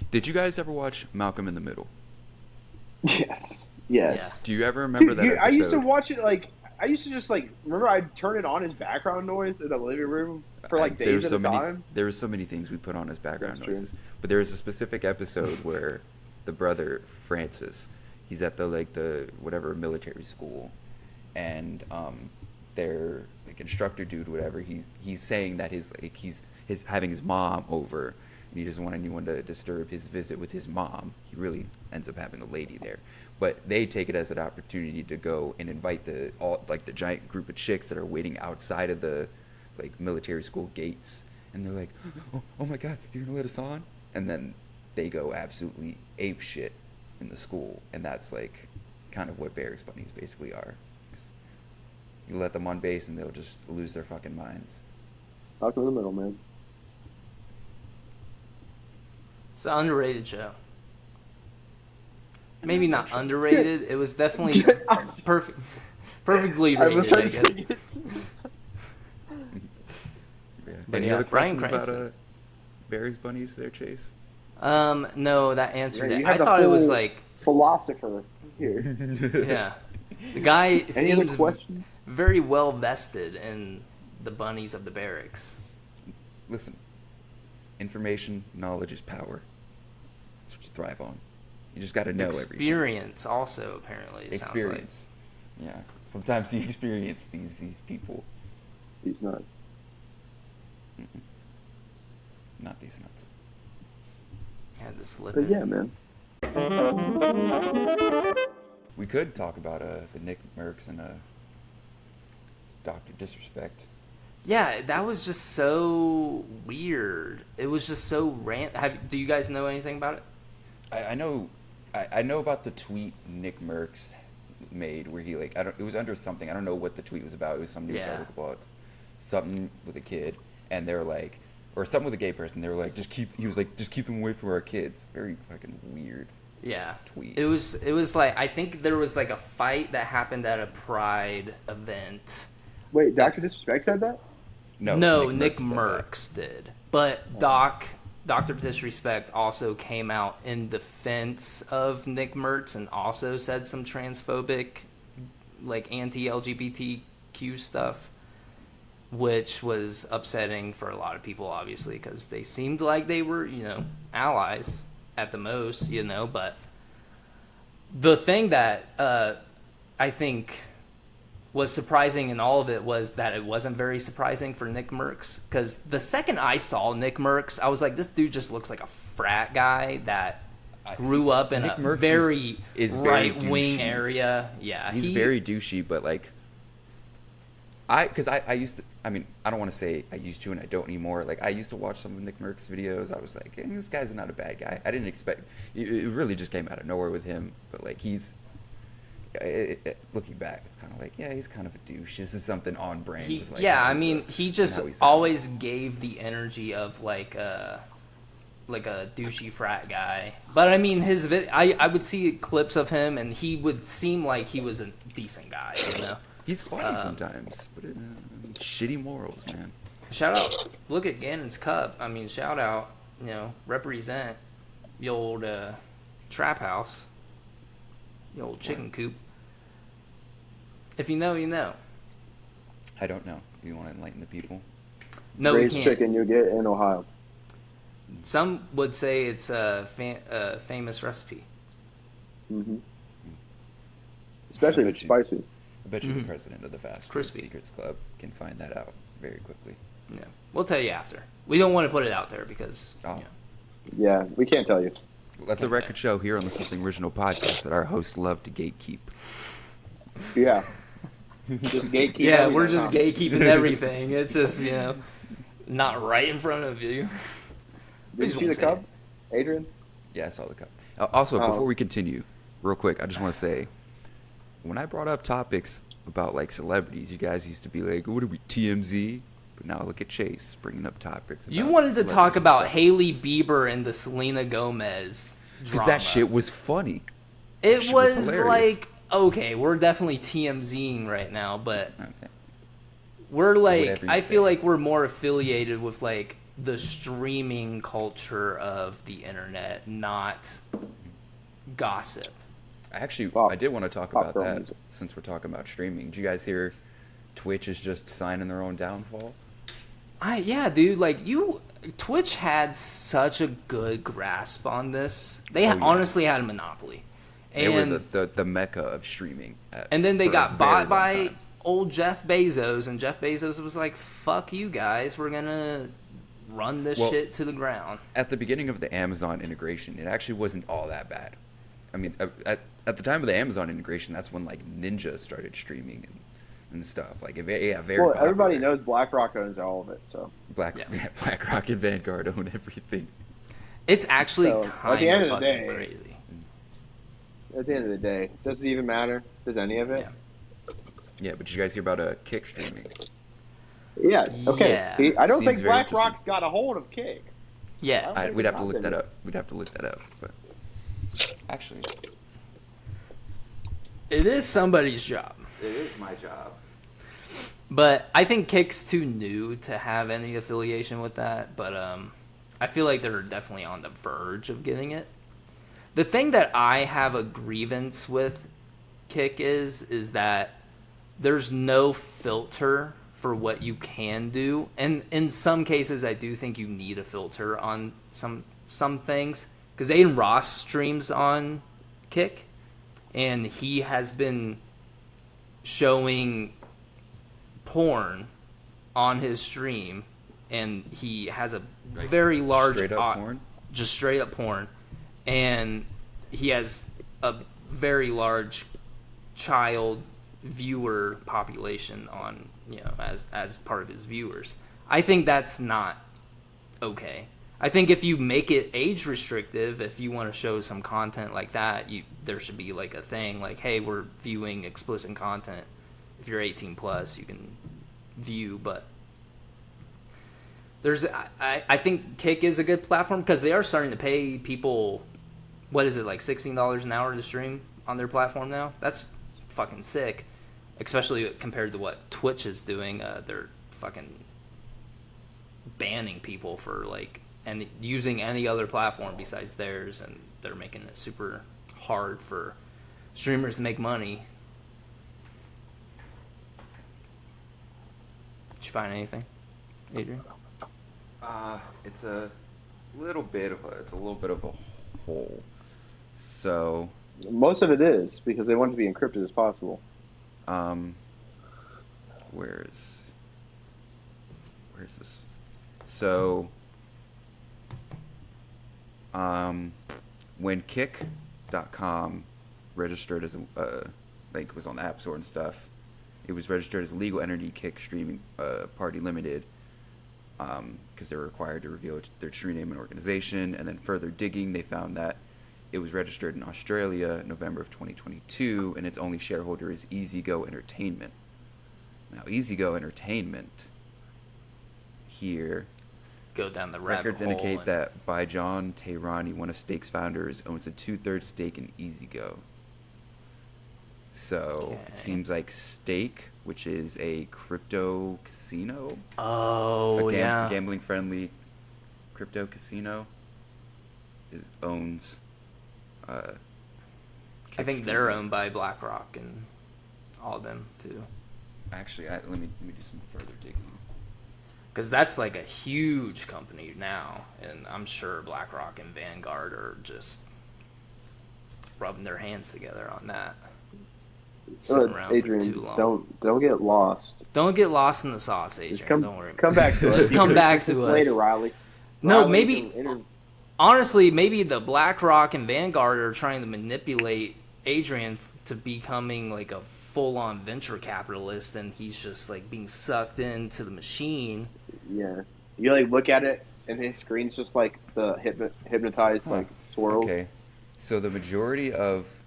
Did you guys ever watch Malcolm in the Middle? Yes. Yes. Do you ever remember Dude, that episode? I used to watch it like I used to just like remember I'd turn it on as background noise in the living room for like There were days at so a many. time. There were so many things we put on as background That's true. noises. But there was a specific episode where the brother Francis, he's at the whatever military school, and their like instructor dude, whatever. He's saying that he's having his mom over, and he doesn't want anyone to disturb his visit with his mom. He really ends up having a lady there, but they take it as an opportunity to go and invite the giant group of chicks that are waiting outside of the like military school gates, and they're like, oh my god, you're gonna let us on? And then they go absolutely ape shit in the school, and that's like kind of what Barracks bunnies basically are. 'Cause you let them on base and they'll just lose their fucking minds. Malcolm in the Middle, man. it's an underrated show. Maybe I'm not sure. underrated. It was definitely perfectly I rated, was I guess. saying it. Yeah. But Any yeah, other Bryan questions about Cranston. Barracks bunnies there, Chase? No, that answered Yeah, it. you have I the thought it was whole like, philosopher here. yeah, the guy Any other seems questions? very well vested in the bunnies of the barracks. Listen, information, knowledge is power. That's what you thrive on. You just got to know everything. Experience also apparently. It Experience. Yeah. Sometimes you experience these people. These nuts. Not these nuts. Sounds like. Had to slip But in. yeah, man. We could talk about the Nick Merckx and Dr. Disrespect. Yeah, that was just so weird. It was just so do you guys know anything about it? I know about the tweet Nick Merckx made where he like it was under something. I don't know what the tweet was about. It was some news Yeah. article about something with a kid, and they're like, or something with a gay person. They were like, just keep them away from our kids. Very fucking weird. Yeah. Tweet. It was like, I think there was like a fight that happened at a Pride event. Wait, Dr. Disrespect said that? No, Nick said that. Merckx did. But Dr. Disrespect also came out in defense of Nick Merckx and also said some transphobic, like anti-LGBTQ stuff, which was upsetting for a lot of people, obviously, because they seemed like they were, allies at the most, but the thing that I think was surprising in all of it was that it wasn't very surprising for Nick Merckx, because the second I saw Nick Merckx, I was like, this dude just looks like a frat guy that grew up in Nick a Merckx very is very right-wing douchey. area. Yeah, He's very douchey, but like, I used to. I mean, I don't want to say I used to and I don't anymore. Like, I used to watch some of Nick Merckx videos. I was like, hey, this guy's not a bad guy. I didn't expect. It really just came out of nowhere with him. But like, looking back, it's kind of like, yeah, he's kind of a douche. This is something on brand. With, like, how he looks he and just how he sounds. always gave the energy of like a douchey frat guy. But I mean, I would see clips of him, and he would seem like he was a decent guy. He's funny sometimes, but shitty morals, man. Shout out, look at Gannon's cup. I mean, shout out, represent the old trap house, the old chicken coop. If you know, you know. I don't know. You want to enlighten the people? No, we Raised can't. chicken you get in Ohio. Some would say it's a famous recipe. Hmm I Especially if bet it's you. spicy. I bet you the Mhm. president of the Fast Food Crispy. Secrets Club can find that out very quickly. Yeah, we'll tell you after. We don't want to put it out there because Oh. you know, Yeah, we can't tell you. Let the Can't record say. show here on the Something Original podcast that our hosts love to gatekeep. Yeah. Just gatekeep yeah, we're everything, just huh? gatekeeping everything. It's just not right in front of you. We Did you just see the won't say it. Cub, Adrian? Yeah, I saw the cup. Also, Oh. before we continue, real quick, I just want to say, when I brought up topics about like celebrities, you guys used to be like, "What are we, TMZ?" But now look at Chase bringing up topics. You about wanted to celebrities talk and about stuff. Haley Bieber and the Selena Gomez Because drama. that shit was funny. It shit was, was hilarious. like, okay, we're definitely TMZing right now, but Okay. we're like, Whatever you I feel say. like we're more affiliated with like the streaming culture of the internet, not gossip. Actually, Pop- I did want to talk pop about girl that music. since we're talking about streaming. Did you guys hear Twitch is just signing their own downfall? Yeah, dude, like Twitch had such a good grasp on this. They Oh, yeah. honestly had a monopoly. They were And the mecca of streaming. And then they for a got very bought long by time. old Jeff Bezos, and Jeff Bezos was like, "Fuck you guys, we're gonna run this Well- shit to the ground." At the beginning of the Amazon integration, it actually wasn't all that bad. I mean, at the time of the Amazon integration, that's when like Ninja started streaming and stuff. Like, very Well, everybody popular. knows BlackRock owns all of it, so. Yeah. BlackRock and Vanguard own everything. It's actually So, at kind the end of of the fucking day- crazy. At the end of the day, does it even matter? Does any of it? Yeah, but did you guys hear about Kick streaming? Yeah. Okay. Yeah. See, I don't Seems think very BlackRock's got a hold of Kick. Yeah, I- We'd have to look that up. We'd have to look that up. But actually, it is somebody's job, it is my job. but I think Kick's too new to have any affiliation with that. But I feel like they're definitely on the verge of getting it. The thing that I have a grievance with Kick is that there's no filter for what you can do, and in some cases I do think you need a filter on some things, because Aiden Ross streams on Kick, and he has been showing porn on his stream, and he has a Like, very large straight up porn? just straight up porn, and he has a very large child viewer population on as part of his viewers. I think that's not okay. I think if you make it age restrictive, if you want to show some content like that, there should be like a thing like, hey, we're viewing explicit content. If you're 18 plus, you can view, but I think Kick is a good platform because they are starting to pay people, what is it, like $16 an hour to stream on their platform now? That's fucking sick, especially compared to what Twitch is doing. They're fucking banning people for like and using any other platform besides theirs, and they're making it super hard for streamers to make money. Did you find anything, Adrian? It's a little bit of a hole. So, Most of it is because they want it to be encrypted as possible. where's this? So, when Kick.com registered as like was on the App Store and stuff, it was registered as a legal entity, Kick Streaming Party Limited, because they were required to reveal their true name and organization. And then further digging, they found that it was registered in Australia, November of 2022, and its only shareholder is EasyGo Entertainment. Now, EasyGo Entertainment here, Go down the rabbit records hole. indicate and- that Baijan Tehrani, one of Stake's founders, owns a 2/3 stake in EasyGo. So Okay. it seems like Stake, which is a crypto casino, Oh yeah. gambling-friendly crypto casino, owns. I think they're owned by BlackRock and all of them too. Actually, let me do some further digging. Because that's like a huge company now, and I'm sure BlackRock and Vanguard are just rubbing their hands together on that. Sitting around Adrian, for too long. don't get lost. Don't get lost in the sauce, Adrian. Just come, Don't worry. come back to us. Just You come can back assist to us us later, Riley. No, Riley, maybe. you can Honestly, maybe the BlackRock and Vanguard are trying to manipulate Adrian to becoming like a full-on venture capitalist, and he's just like being sucked into the machine. Yeah, you like look at it, and his screen's just like the hypnotized like swirls. Okay, so the majority of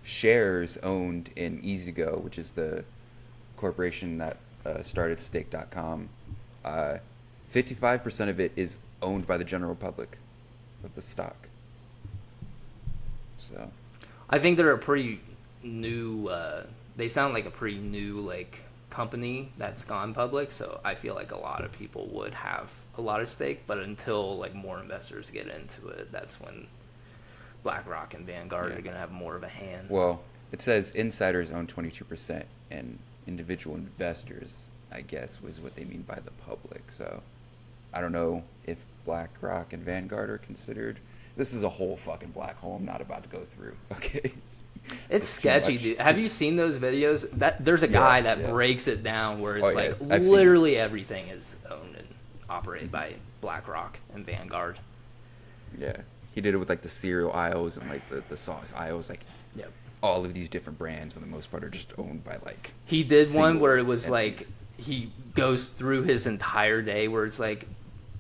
shares owned in EasyGo, which is the corporation that started Stake.com, 55% of it is owned by the general public of the stock. So I think they're a pretty new. They sound like a pretty new like company that's gone public. So I feel like a lot of people would have a lot of stake, but until like more investors get into it, that's when BlackRock and Vanguard are going to have more of a hand. Well, it says insiders own 22% and individual investors, I guess, was what they mean by the public. So I don't know if BlackRock and Vanguard are considered. This is a whole fucking black hole I'm not about to go through. Okay. It's sketchy, dude. Have you seen those videos? That there's a guy that breaks it down where it's like literally everything is owned and operated by BlackRock and Vanguard. Yeah. He did it with like the cereal aisles and like the sauce aisles, like all of these different brands for the most part are just owned by like he did one where it was entities. Like he goes through his entire day where it's like,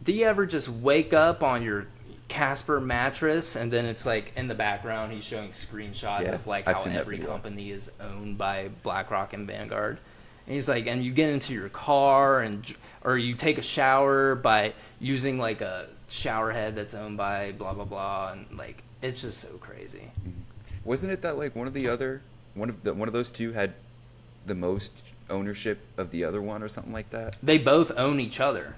do you ever just wake up on your Casper mattress, and then it's like in the background he's showing screenshots of like how every company is owned by BlackRock and Vanguard, and he's like, and you get into your car or you take a shower by using like a shower head that's owned by blah blah blah, and like it's just so crazy. Wasn't it that like one of those two had the most ownership of the other one or something like that? They both own each other.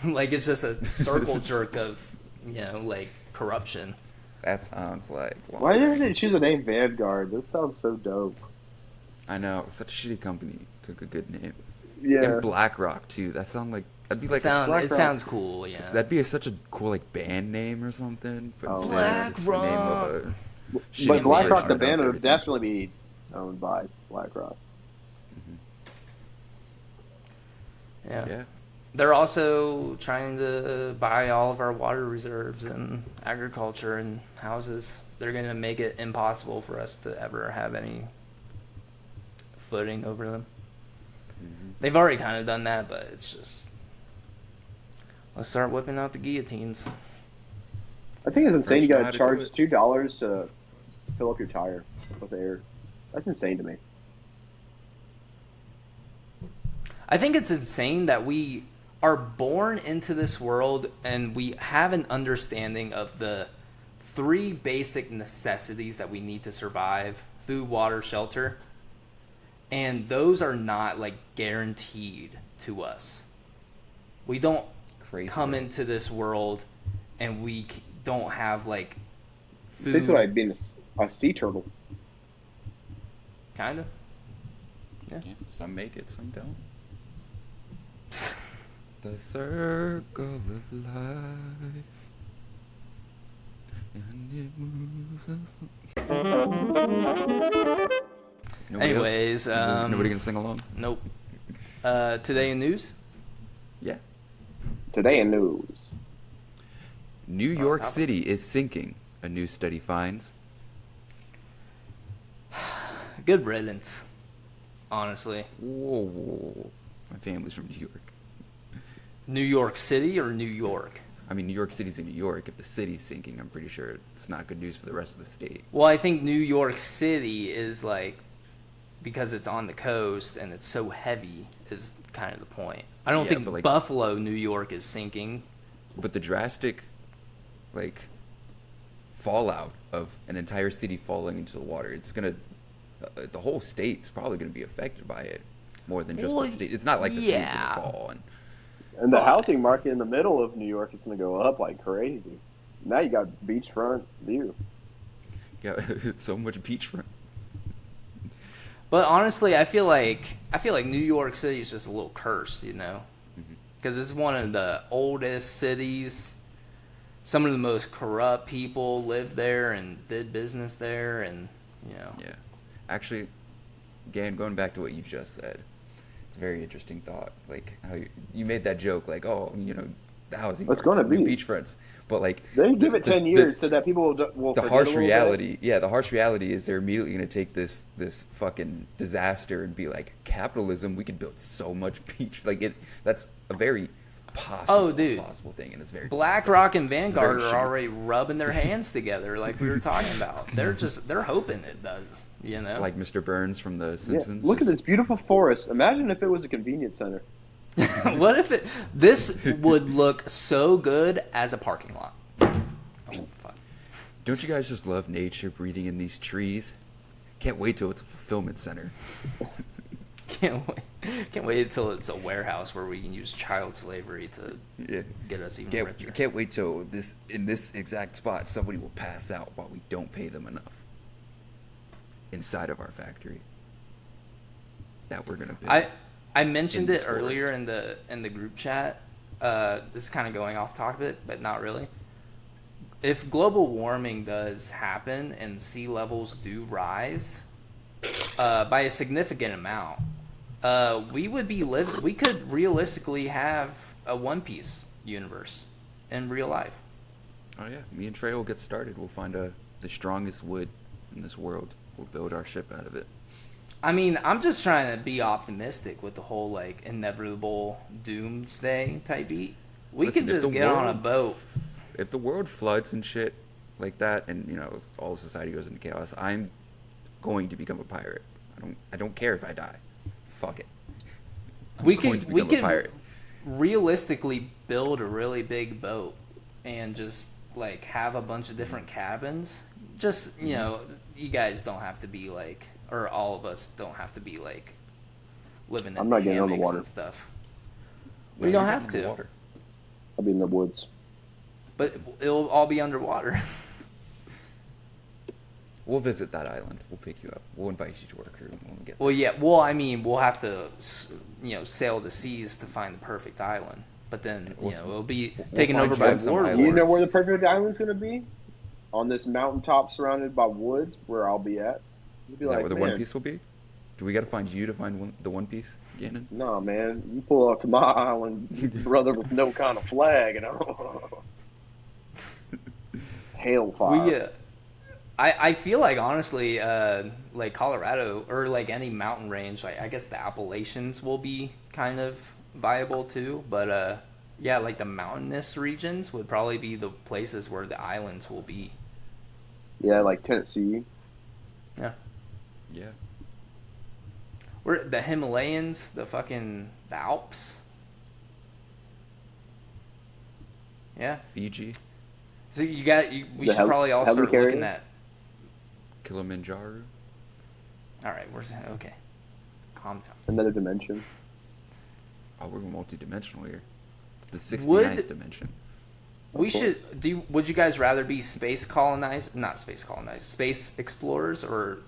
Like it's just a circle jerk of like corruption. That sounds like why didn't they choose the name Vanguard? This sounds so dope. I know, such a shitty company. Took a good name. Yeah. And BlackRock too. That sound like that'd be like it sounds cool. Yeah. That'd be such a cool like band name or something. But instead it's the name of a. But BlackRock the band would definitely be owned by BlackRock. Yeah. They're also trying to buy all of our water reserves and agriculture and houses. They're going to make it impossible for us to ever have any footing over them. They've already kind of done that, but it's just... Let's start whipping out the guillotines. I think it's insane you got to charge $2 to fill up your tire with air. That's insane to me. I think it's insane that we are born into this world and we have an understanding of the 3 basic necessities that we need to survive: food, water, shelter. And those are not like guaranteed to us. We don't come into this world and we don't have like food. Basically like being a sea turtle. Kind of. Yeah. Some make it, some don't. The circle of life, and it moves us. Anyways, nobody gonna sing along? Nope. Today in news? Yeah. Today in news. New York City is sinking, a new study finds. Good riddance, honestly. Whoa. My family's from New York. New York City or New York? I mean, New York City's in New York. If the city's sinking, I'm pretty sure it's not good news for the rest of the state. Well, I think New York City is like, because it's on the coast and it's so heavy is kind of the point. I don't think like, Buffalo, New York is sinking. But the drastic, like, fallout of an entire city falling into the water, it's going to, the whole state's probably going to be affected by it more than just the state. It's not like the city's going to fall. And the housing market in the middle of New York is going to go up like crazy. Now you got beachfront view. Yeah, so much beachfront. But honestly, I feel like New York City is just a little cursed, you know, Mhm. because it's one of the oldest cities. Some of the most corrupt people lived there and did business there, and you know. Yeah. Actually, again, going back to what you just said, it's a very interesting thought. Like how you made that joke, like, oh, the housing It's going to market, new be. beachfronts, but like They the give it the 10 the, years so that people will the forget a harsh little bit. reality, yeah, the harsh reality is they're immediately going to take this fucking disaster and be like, capitalism, we could build so much beach, like it. That's a very Oh, possible, dude, plausible thing, and it's very fucked up. BlackRock and It's a very Vanguard are shitty already thing. rubbing their hands together, like we were talking about. They're hoping it does, you know. Like Mr. Burns from The Yeah, Simpsons, look at just this beautiful forest. Imagine if it was a convenience center. What if this would look so good as a parking lot? Oh fuck! don't you guys just love nature, breathing in these trees? Can't wait till it's a fulfillment center. Can't wait until it's a warehouse where we can use child slavery to Yeah. get us even Can't, richer. can't wait till in this exact spot somebody will pass out while we don't pay them enough inside of our factory that we're gonna build. I mentioned in it this earlier forest. in the group chat. This is kind of going off topic, but not really. If global warming does happen and sea levels do rise by a significant amount, we could realistically have a One Piece universe in real life. Oh yeah, me and Trey will get started. We'll find the strongest wood in this world. We'll build our ship out of it. I mean, I'm just trying to be optimistic with the whole like inevitable doomsday type beat. We Listen, could if the just get on a world boat. If the world floods and shit like that, and all of society goes into chaos, I'm going to become a pirate. I don't care if I die. Fuck it. I'm We going to could become a pirate. realistically build a really big boat and just like have a bunch of different cabins. Just you guys don't have to be like, or all of us don't have to be like living I'm in not getting on the hammocks water. and stuff. No, We don't you're have getting in the to. water. I'll be in the woods. But it'll all be underwater. We'll visit that island. We'll pick you up. We'll invite you to our crew when we get there. Well, yeah. Well, I mean, we'll have to, sail the seas to find the perfect island. But then, it'll be we'll taken find over you by on some warlords. island. You know where the perfect island's going to be? On this mountaintop surrounded by woods where I'll be at. You'll be Is that like, where the man, One Piece will be? Do we got to find you to find the One Piece, Gannon? nah, man. You pull up to my island, brother, with no kind of flag, Hailfire. We, I feel like honestly, like Colorado or like any mountain range, like I guess the Appalachians will be kind of viable too. But yeah, like the mountainous regions would probably be the places where the islands will be. Yeah, like Tennessee. Yeah, Yeah. we're the Himalayas, the Alps. Yeah, Fiji, so we The should probably all start helicarrier? looking at. Kilimanjaro. All right, okay. Calm down. Another dimension. Oh, we're multi-dimensional here. The 69th Would- dimension. We Of course. should. Would you guys rather be not space colonized, space explorers, or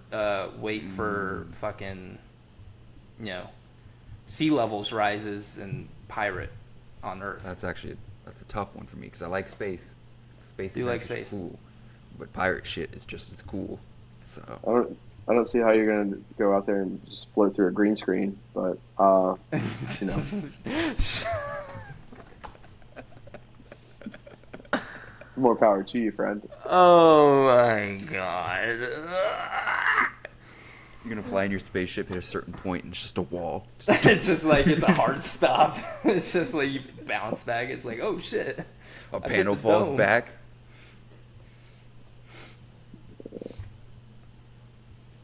wait for fucking, sea levels rises and pirate on Earth? That's a tough one for me because I like space. Space Do you like adventure's space? cool, but pirate shit is just as cool. So I don't see how you're gonna go out there and just float through a green screen, but more power to you, friend. Oh my god! you're gonna fly in your spaceship, hit a certain point, and it's just a wall. It's just like it's a hard stop. It's just like you bounce back. It's like, oh shit! A I've hit panel the falls dome. back.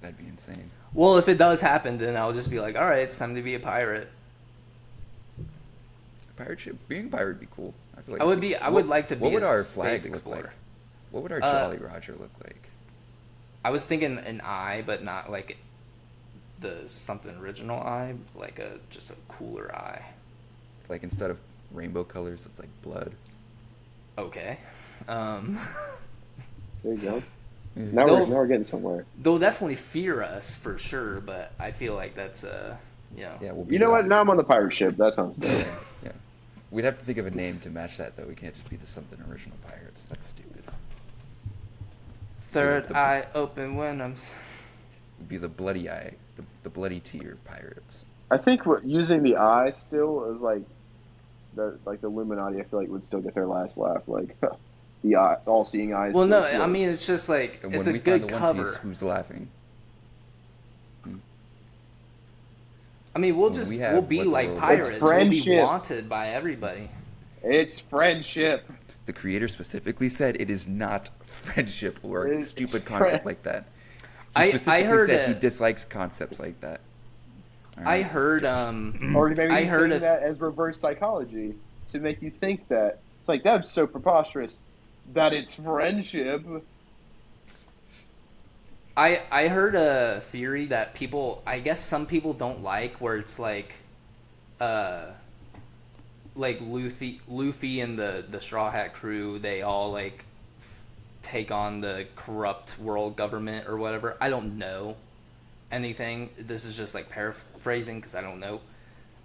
That'd be insane. Well, if it does happen, then I'll just be like, all right, it's time to be a pirate. Pirate ship, being a pirate would be cool. I feel like I would it'd be. I would like to be What would a our space flag look explorer. like? What would our Jolly Roger look like? I was thinking an eye, but not like the something original eye, like just a cooler eye. Like instead of rainbow colors, it's like blood. Okay. There you go. Now They'll- we're getting somewhere. They'll definitely fear us for sure, but I feel like that's Yeah, we'll be You know the- what? Now I'm on the pirate ship. That sounds good. Yeah. We'd have to think of a name to match that, though. We can't just be the something original pirates. That's stupid. Third the- eye open when I'm. We'd be the bloody eye, the bloody tier pirates. I think using the eye still is like the Illuminati. I feel like would still get their last laugh. Like the eye, all-seeing eyes. Well, no, still I mean floats. it's just like And it's when a we find good the One cover. Piece, who's laughing? I mean, we'll When just we have we'll be what the like world- pirates. It's We'll be friendship. wanted by everybody. It's friendship. The creator specifically said it is not friendship or a It's stupid friend- concept like that. He I specifically heard said he that- dislikes concepts like that. All I right, heard let's get Or maybe I he's heard saying of- that as reverse psychology to make you think that it's like that's so preposterous that it's friendship. I heard a theory that I guess some people don't like, where it's like Luffy and the Straw Hat crew, they all like take on the corrupt world government or whatever. I don't know anything. This is just like paraphrasing because I don't know.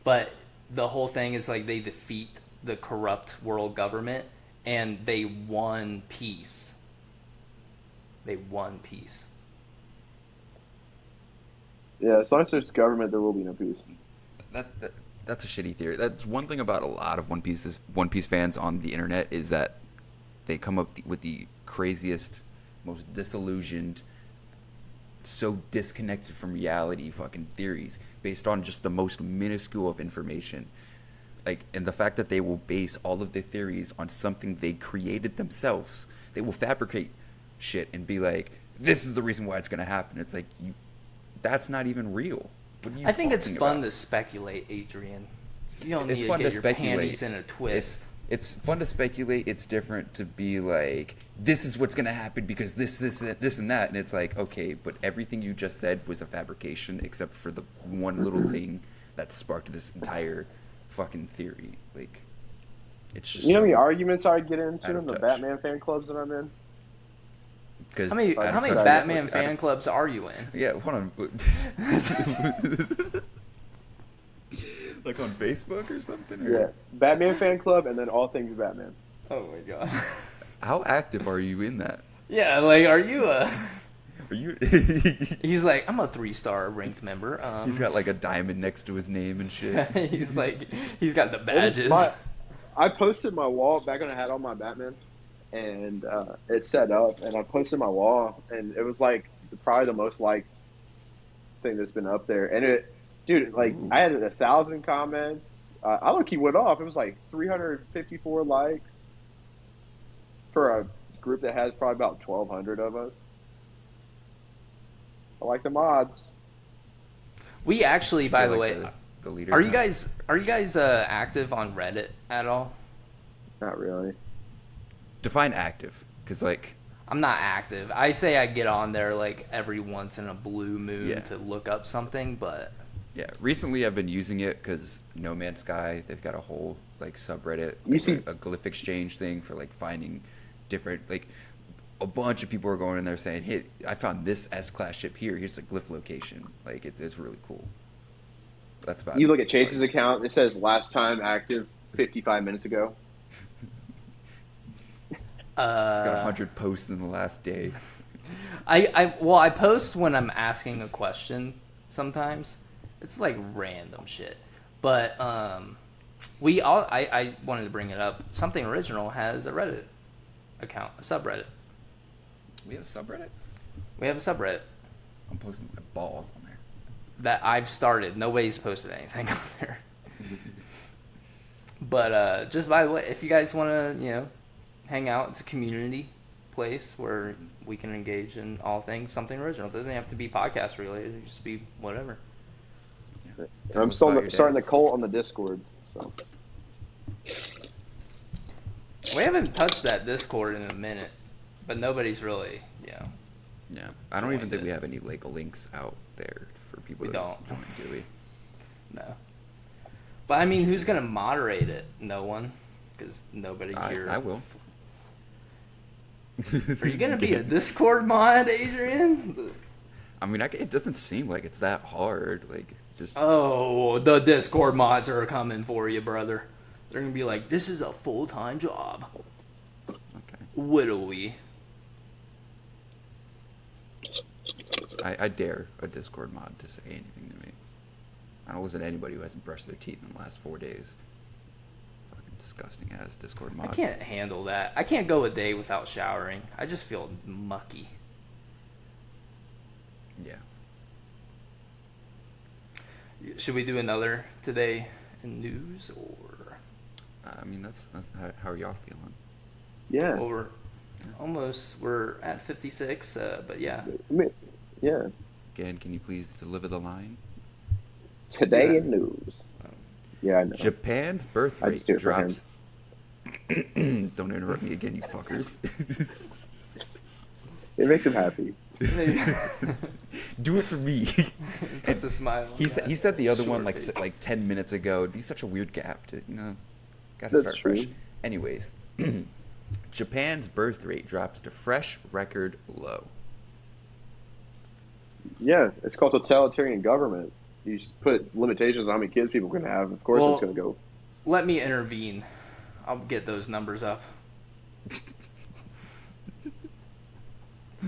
But the whole thing is like they defeat the corrupt world government and they won peace. They won peace. Yeah, as long as there's government, there will be no peace. That's a shitty theory. That's one thing about a lot of One Piece fans on the internet is that they come up with the craziest, most disillusioned, so disconnected from reality fucking theories based on just the most minuscule of information. Like, and the fact that they will base all of their theories on something they created themselves. They will fabricate shit and be like, this is the reason why it's going to happen. It's like, that's not even real. What are you I think it's talking fun about? to speculate, Adrian. You don't need It's to fun get to your speculate. panties in a twist. It's fun to speculate. It's different to be like, this is what's gonna happen because this, and that, and it's like, okay, but everything you just said was a fabrication, except for the one little thing that sparked this entire fucking theory. Like, it's just You know how many so arguments I get into out of in the touch. Batman fan clubs that I'm in? Because How many Out of touch. Batman fan clubs are you in? Yeah, hold on. Like on Facebook or something? Or? Yeah, Batman fan club, and then all things Batman. Oh my god. How active are you in that? Yeah, like, are you a? Are you? He's like, I'm a 3-star ranked member. He's got like a diamond next to his name and shit. he's like, he's got the badges. I posted my wall back when I had all my Batman, and it's set up, and I posted my wall, and it was like probably the most liked thing that's been up there. And dude, like Ooh. I had 1,000 comments. I look, he went off. It was like 354 likes for a group that has probably about 1,200 of us. I like the mods. We actually, You by feel the like way, the leader are you now? guys active on Reddit at all? Not really. Define active, because like I'm not active. I say I get on there like every once in a blue moon Yeah. to look up something, but yeah, recently I've been using it because No Man's Sky, they've got a whole like subreddit, You like, see- a glyph exchange thing for like finding different, like a bunch of people are going in there saying, hey, I found this S-class ship here. Here's the glyph location. Like it's really cool. That's about You it. look at Chase's account. It says last time active 55 minutes ago. It's got 100 posts in the last day. I post when I'm asking a question sometimes. It's like random shit. But I wanted to bring it up. Something Original has a Reddit account, a subreddit. We have a subreddit? We have a subreddit I'm posting my balls on there. that I've started. Nobody's posted anything on there. But just by the way, if you guys want to, hang out, it's a community place where we can engage in all things Something Original. It doesn't have to be podcast related. It can just be whatever. Yeah. I'm Tell us about your starting day. the cult on the Discord. So We haven't touched that Discord in a minute, but nobody's really, Yeah, I don't even joined think it. we have any like links out there for people We to don't. join, do we? no. But I mean, who's gonna moderate it? No one, because nobody here. I will. Are you gonna be a Discord mod, Adrian? I mean, it doesn't seem like it's that hard. Like, just Oh, the Discord mods are coming for you, brother. They're gonna be like, this is a full-time job. okay. Will we? I dare a Discord mod to say anything to me. I don't listen to anybody who hasn't brushed their teeth in the last 4 days. Fucking disgusting ass Discord I mods. can't handle that. I can't go a day without showering. I just feel mucky. Yeah. Should we do another today in news, or? I mean, that's how are y'all feeling? Yeah. Well, we're at 56, but yeah. I mean, yeah. Again, can you please deliver the line? Today Yeah. in news. Yeah, I know. Japan's birth I rate just do it for drops. Don't interrupt me again, you fuckers. It makes him happy. Do it for me. Puts a smile. He said the other one Short like face. like 10 minutes ago. It'd be such a weird gap to gotta That's start true. fresh. Anyways, Japan's birth rate drops to fresh record low. Yeah, it's called totalitarian government. You just put limitations on how many kids people can have. Of course, Well, it's going to go. Let me intervene. I'll get those numbers up.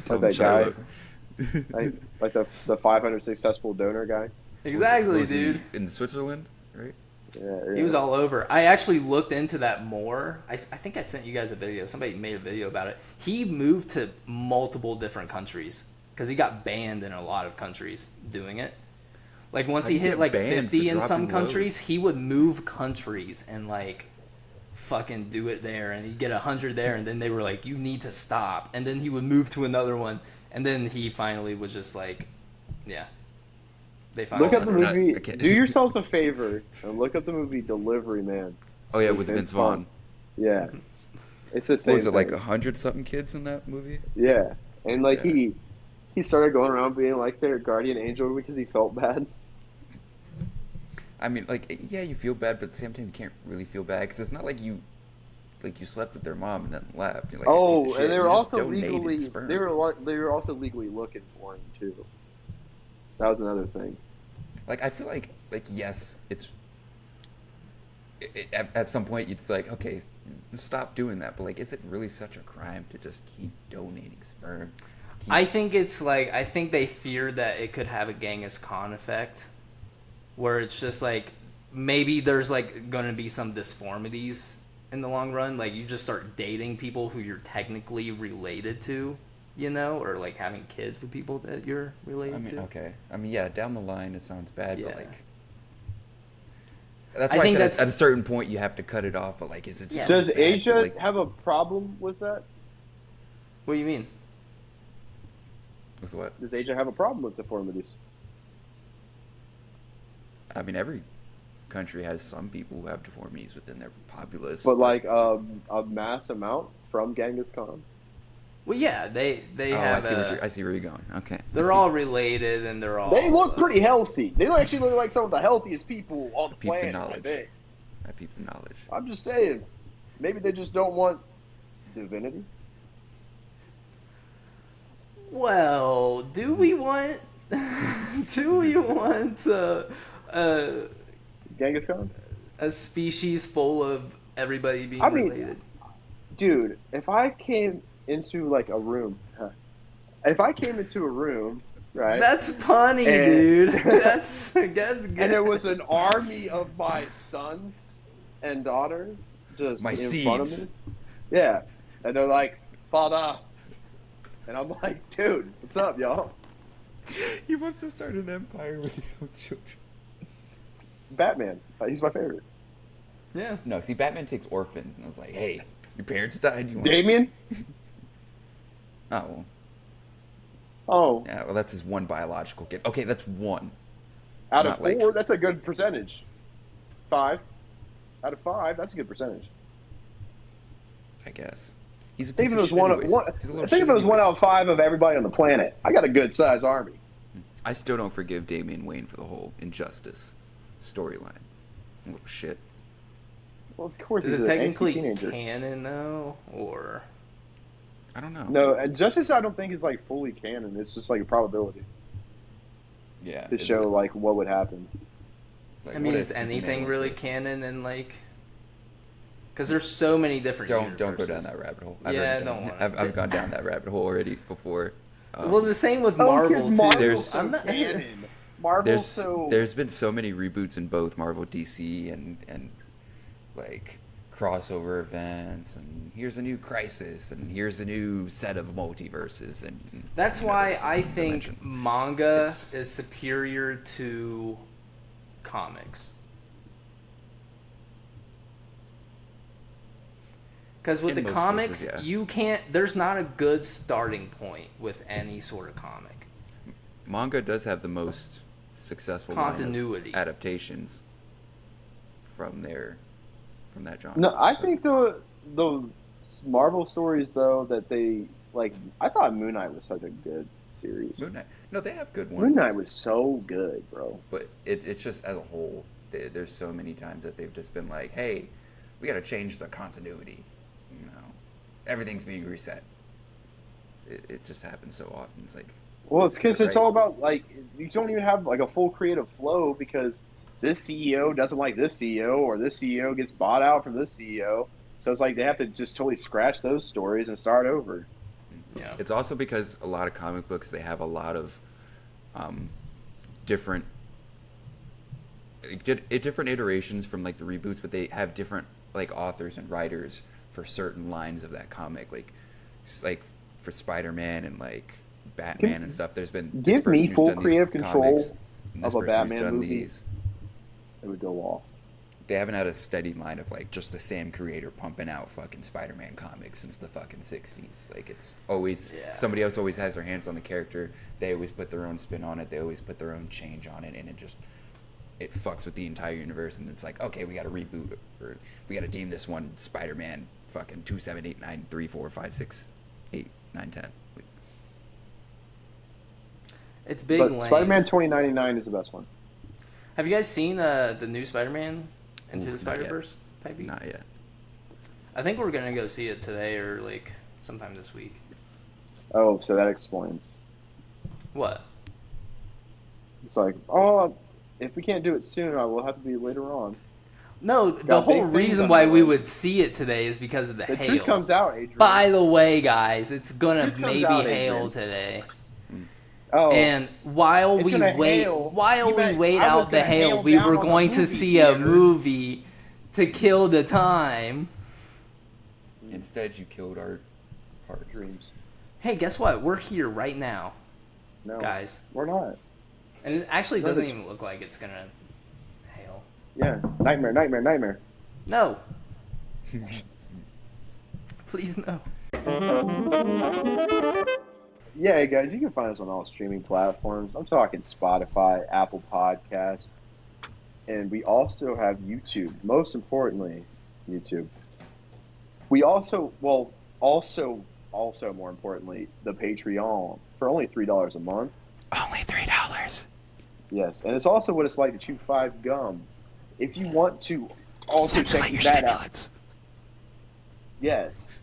Like that guy, like the 500 successful donor guy. Exactly, Was he dude. in Switzerland, right? Yeah, He was all over. I actually looked into that more. I think I sent you guys a video. Somebody made a video about it. He moved to multiple different countries because he got banned in a lot of countries doing it. Like once How'd he you hit get like banned 50 for in some dropping countries, loads? he would move countries and like fucking do it there, and he'd get 100 there, and then they were like, you need to stop, and then he would move to another one, and then he finally was just like, yeah. They finally Look up the Or not, movie. okay. Do yourselves a favor and look up the movie Delivery Man. Oh yeah, with Vince Vaughn. Yeah, it's the What same. was it like thing. 100 something kids in that movie? Yeah, and like Yeah. he started going around being like their guardian angel because he felt bad. I mean, like, yeah, you feel bad, but at the same time, you can't really feel bad because it's not like you slept with their mom and then left. You're like a piece Oh, of shit. and they You were just also donated legally sperm. they were also legally looking for him too. That was another thing. Like, I feel like yes, it's at some point it's like, okay, stop doing that. But like, is it really such a crime to just keep donating sperm? I think it's like, I think they fear that it could have a Genghis Khan effect, where it's just like, maybe there's like going to be some disformities in the long run. Like you just start dating people who you're technically related to, or like having kids with people that you're related I mean, to. okay. I mean, yeah, down the line it sounds bad, Yeah. but like, that's I why I think said that's- at a certain point you have to cut it off. But like, is it? Yeah. So Does bad to, Asia like, have a problem with that? What do you mean? with what? Does Asia have a problem with deformities? I mean, every country has some people who have deformities within their populace. But like a mass amount from Genghis Khan. Well, yeah, they oh, have. I see where you're going. Okay. I They're see. all related, and they're all. They look pretty healthy. They actually look like some of the healthiest people on the Peep the planet. I knowledge. think. I peep the knowledge. I'm just saying, maybe they just don't want divinity. Well, do we want? Do we want Genghis Khan? a species full of everybody being I mean, related? Dude, if I came into like a room, if I came into a room, right? That's punny, And- dude. That's good. and there was an army of my sons and daughters just My in front of seeds. me. Yeah. And they're like, Father. And I'm like, dude, what's up, y'all? He wants to start an empire with his own children. Batman. He's my favorite. Yeah. No, see, Batman takes orphans, and I was like, hey, your parents died. You want? Damien? Oh, Oh, yeah. Well, that's his one biological kid. Okay, that's one. out of Not like- 4, that's a good percentage. 5. Out of 5, that's a good percentage. I guess. He's a Think piece if it of was shit one, anyways. one He's a little think if shit it was 1 anyways. out of 5 of everybody on the planet. I got a good sized army. I still don't forgive Damian Wayne for the whole injustice storyline. Little shit. Well, of course, Is he's it an angsty technically teenager. canon though, or I don't know. No, and Justice I don't think is like fully canon. It's just like a probability Yeah. to show like what would happen. Like, I mean, what is if Superman anything went really first? canon and like? Because there's so many different. Don't go universes. down that rabbit hole. Yeah, don't wanna. I've gone down that rabbit hole already before. Well, the same with Oh, Marvel because too. Marvel's There's- so I'm not. canon. Marvel's so. There's been so many reboots in both Marvel, DC, and like crossover events, and here's a new crisis, and here's a new set of multiverses, and That's why universes I and think dimensions. manga It's- is superior to comics. Because with In the most comics, cases, yeah. you can't. There's not a good starting point with any sort of comic. Manga does have the most successful line of Continuity. adaptations from that genre. No, I think the Marvel stories though that they like. I thought Moon Knight was such a good series. Moon Knight. No, they have good ones. Moon Knight was so good, bro. But it's just as a whole, there's so many times that they've just been like, hey, we got to change the continuity. You know, everything's being reset. It just happens so often. It's like, Well, it's because it's Right. all about like you don't even have like a full creative flow because this CEO doesn't like this CEO or this CEO gets bought out from this CEO. So it's like they have to just totally scratch those stories and start over. Yeah. it's also because a lot of comic books, they have a lot of different different iterations from like the reboots, but they have different like authors and writers for certain lines of that comic, like for Spider-Man and like Batman and stuff. There's been this Give me person who's full done these creative control comics, and this of a person who's Batman done movie. these. It would go off. They haven't had a steady line of like just the same creator pumping out fucking Spider-Man comics since the fucking 60s. Like it's always Yeah. somebody else always has their hands on the character. They always put their own spin on it. They always put their own change on it, and it fucks with the entire universe. And it's like, okay, we got to reboot, or we got to deem this one Spider-Man fucking 2, 7, 8, 9, 3, 4, 5, 6, 8, 9, 10. Like, It's big. But lame. Spider-Man 2099 is the best one. Have you guys seen the new Spider-Man Into Ooh, the not yet. Spider-Verse type? not yet. I think we're gonna go see it today or like sometime this week. Oh, so that explains. What? It's like, oh, if we can't do it soon, I will have to be later on. No, the Got whole big things reason on why the we way. would see it today is because of the The hail. truth comes out, Adrian. By the way, guys, it's gonna Truth comes maybe out, hail Adrian. today. Oh, And while It's we gonna wait, hail. while You we meant wait I was out the gonna hail, hail we down were on the going to movie see a theaters. movie to kill the time. Instead, you killed our hearts. dreams. Hey, guess what? We're here right now, No, guys. we're not. And it actually No, doesn't that's- even look like it's gonna hail. Yeah, nightmare, nightmare, nightmare. No. Please no. Yeah, hey guys, you can find us on all streaming platforms. I'm talking Spotify, Apple Podcasts, and we also have YouTube. Most importantly, YouTube. We also, well, also more importantly, the Patreon for only $3 a month. Only $3. Yes, and it's also what it's like to chew 5 gum. If you want to also check that out, yes,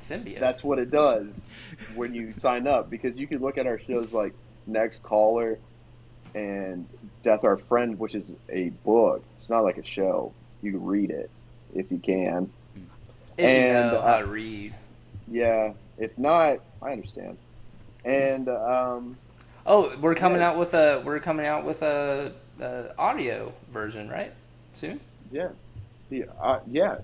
Symbiote. that's what it does when you sign up, because you can look at our shows like Next Caller and Death Our Friend, which is a book. It's not like a show. You can read it if you can. if you and, know how to read. Yeah, if not, I understand. And Oh, we're coming yeah. out with a audio version, right? Soon. yeah, yeah.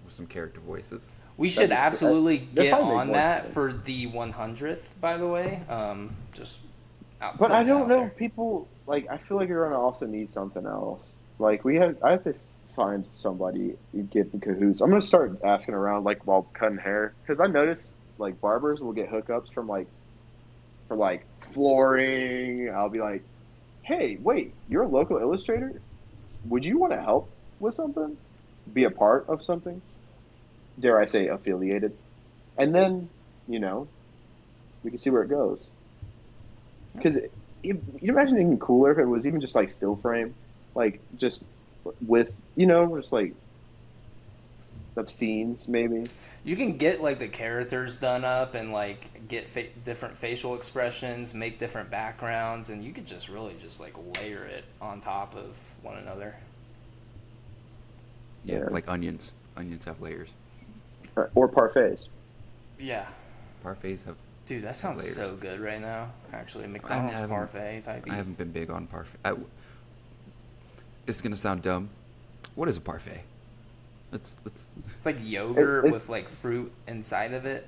With some character voices. We should That'd be sick. absolutely They'll get probably make on more that sense. for the 100th. By the way, just. But I putting it don't out know. there. People like. I feel like you're gonna also need something else. Like I have to find somebody you get in cahoots. I'm gonna start asking around like while cutting hair, because I noticed like barbers will get hookups from like for like flooring. I'll be like, hey, wait, you're a local illustrator. Would you want to help with something? Be a part of something? Dare I say affiliated? And then we can see where it goes. Because you imagine even cooler if it was even just like still frame, like just with just like the scenes maybe. You can get like the characters done up and like get different facial expressions, make different backgrounds, and you could just really just like layer it on top of one another. Yeah, Yeah. like onions. Onions have layers. Or parfaits. Yeah. Parfaits have. Dude, that sounds Layers. so good right now. Actually, McDonald's haven't- parfait type. I haven't been big on parfait. It's gonna sound dumb. What is a parfait? Let's. It's like yogurt It's- with like fruit inside of it.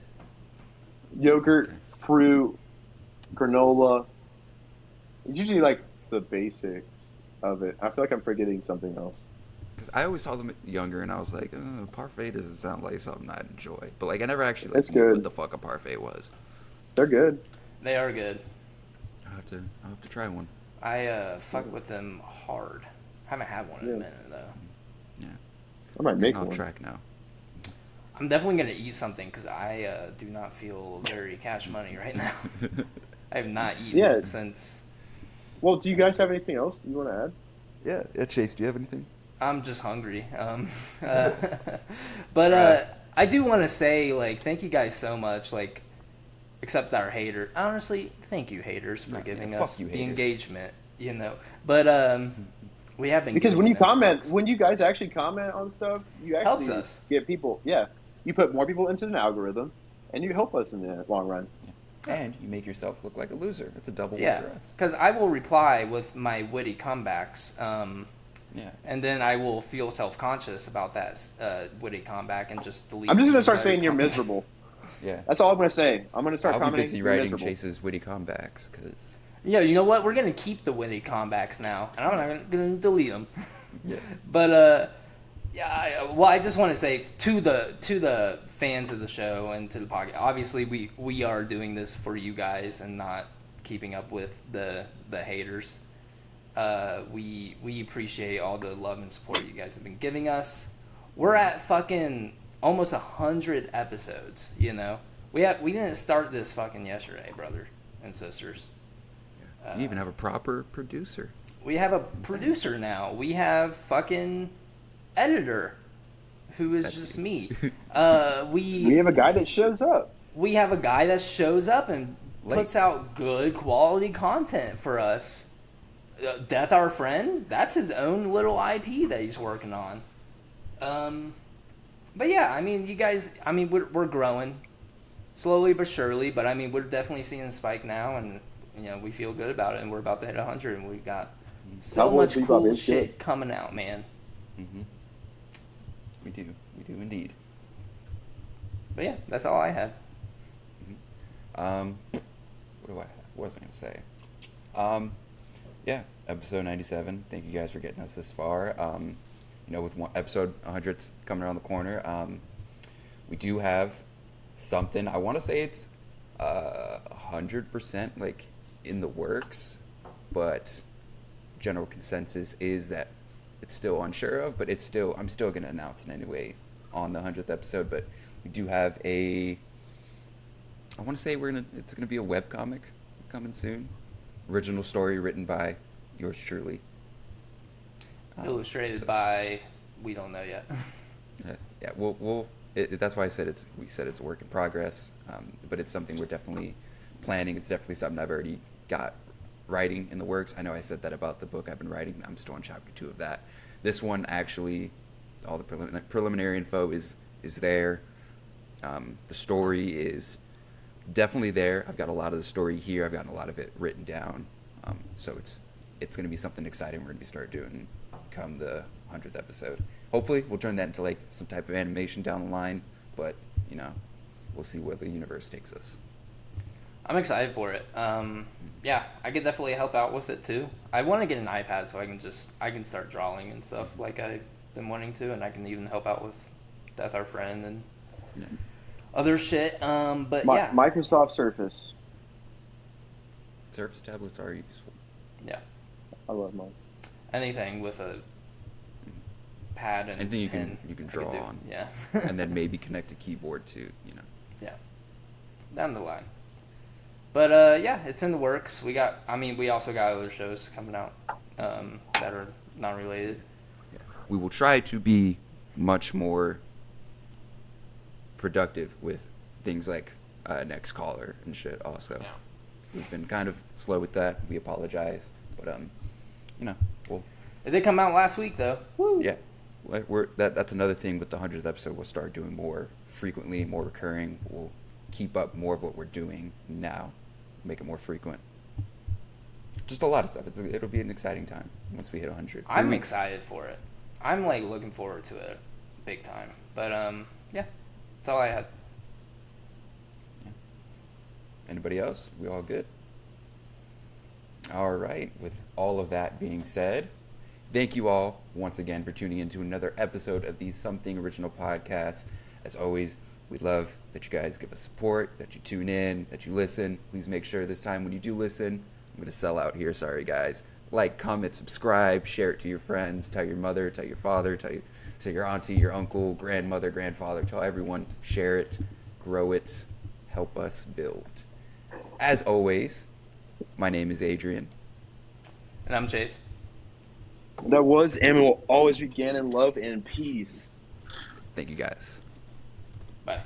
Yogurt, Okay. fruit, granola. It's usually like the basics of it. I feel like I'm forgetting something else. Because I always saw them younger, and I was like, parfait doesn't sound like something I'd enjoy. But like, I never actually It's knew good. what the fuck a parfait was. They're good. They are good. I'll have to try one. I fuck with them hard. Haven't had one in a Yeah. minute though. Yeah. I might make Getting off one. track now. I'm definitely gonna eat something because I do not feel very cash money right now. I have not eaten Yeah. since. Well, do you guys have anything else you want to add? Yeah, Chase, do you have anything? I'm just hungry. But I do want to say like thank you guys so much. Like, except our haters. Honestly, thank you haters for No, giving yeah, fuck us you, the haters. engagement. You know, but we have been Because giving when you them comment, fucks. when you guys actually comment on stuff, you Helps actually us. get people. Yeah, you put more people into an algorithm, and you help us in the long run. And you make yourself look like a loser. It's a double win Yeah, for us. because I will reply with my witty comebacks. Yeah. And then I will feel self-conscious about that witty comeback and just delete. I'm just the gonna start entire saying you're comment. miserable. Yeah. That's all I'm gonna say. I'm gonna start I'll be commenting. busy you're writing miserable. Chase's witty comebacks because. Yeah, you know what? We're gonna keep the witty comebacks now, and I'm not gonna delete them. Yeah. But yeah, well, I just want to say to the fans of the show and to the podcast. Obviously, we are doing this for you guys and not keeping up with the haters. We appreciate all the love and support you guys have been giving us. We're at fucking almost 100 episodes. You know, we didn't start this fucking yesterday, brothers and sisters. You even have a proper producer. We have a producer now. We have fucking editor, who is That's just you. me. We have a guy that shows up. We have a guy that shows up and Late. puts out good quality content for us. Death Our Friend, that's his own little IP that he's working on. But yeah, I mean, you guys, I mean, we're growing slowly but surely. But I mean, we're definitely seeing a spike now, and you know, we feel good about it. And we're about to hit 100, and we've got so Cowboy much Bebop cool is shit good. coming out, man. Mm-hmm. We do indeed. But yeah, that's all I have. What do I have? What was I going to say? Yeah, episode 97. Thank you guys for getting us this far. You know, with episode 100 coming around the corner, we do have something. I want to say it's 100% like in the works, but general consensus is that it's still unsure of. But I'm still going to announce it anyway on the 100th episode. But we do have I want to say it's gonna be a webcomic coming soon. Original story written by yours truly. Illustrated so- by we don't know yet. Yeah, that's why we said it's a work in progress. But it's something we're definitely planning. It's definitely something I've already got writing in the works. I know I said that about the book I've been writing. I'm still on chapter 2 of that. This one actually, all the preliminary info is there. The story is definitely there. I've got a lot of the story here. I've gotten a lot of it written down. So it's going to be something exciting we're going to start doing come the 100th episode. Hopefully we'll turn that into like some type of animation down the line, but you know, we'll see where the universe takes us. I'm excited for it. Yeah, I could definitely help out with it too. I want to get an iPad so I can start drawing and stuff like I've been wanting to, and I can even help out with Death Our Friend and Yeah. other shit. But yeah, Microsoft Surface. Surface tablets are useful. yeah, I love mine. anything with a pad and Anything you can- pen, you can I could draw do. on. Yeah, And then maybe connect a keyboard to, you know. yeah, down the line. But yeah, it's in the works. We also got other shows coming out that are not related. We will try to be much more productive with things like next caller and shit. Also, Yeah. we've been kind of slow with that. We apologize, but we'll It did come out last week though. Woo. yeah. That's another thing with the 100th episode. We'll start doing more frequently, more recurring. We'll keep up more of what we're doing now, make it more frequent. Just a lot of stuff. It'll be an exciting time once we hit 100. I'm excited for it. I'm like looking forward to it, big time. But yeah, that's all I had. Yeah. Anybody else? We all good? All right. With all of that being said, thank you all once again for tuning in to another episode of the Something Original Podcast. As always, we love that you guys give us support, that you tune in, that you listen. Please make sure this time when you do listen, I'm going to sell out here, sorry guys. Like, comment, subscribe, share it to your friends, tell your mother, tell your father, tell your auntie, your uncle, grandmother, grandfather, tell everyone, share it, grow it, help us build. As always, my name is Adrian. And I'm Chase. That was and will always begin in love and peace. Thank you guys. Bye.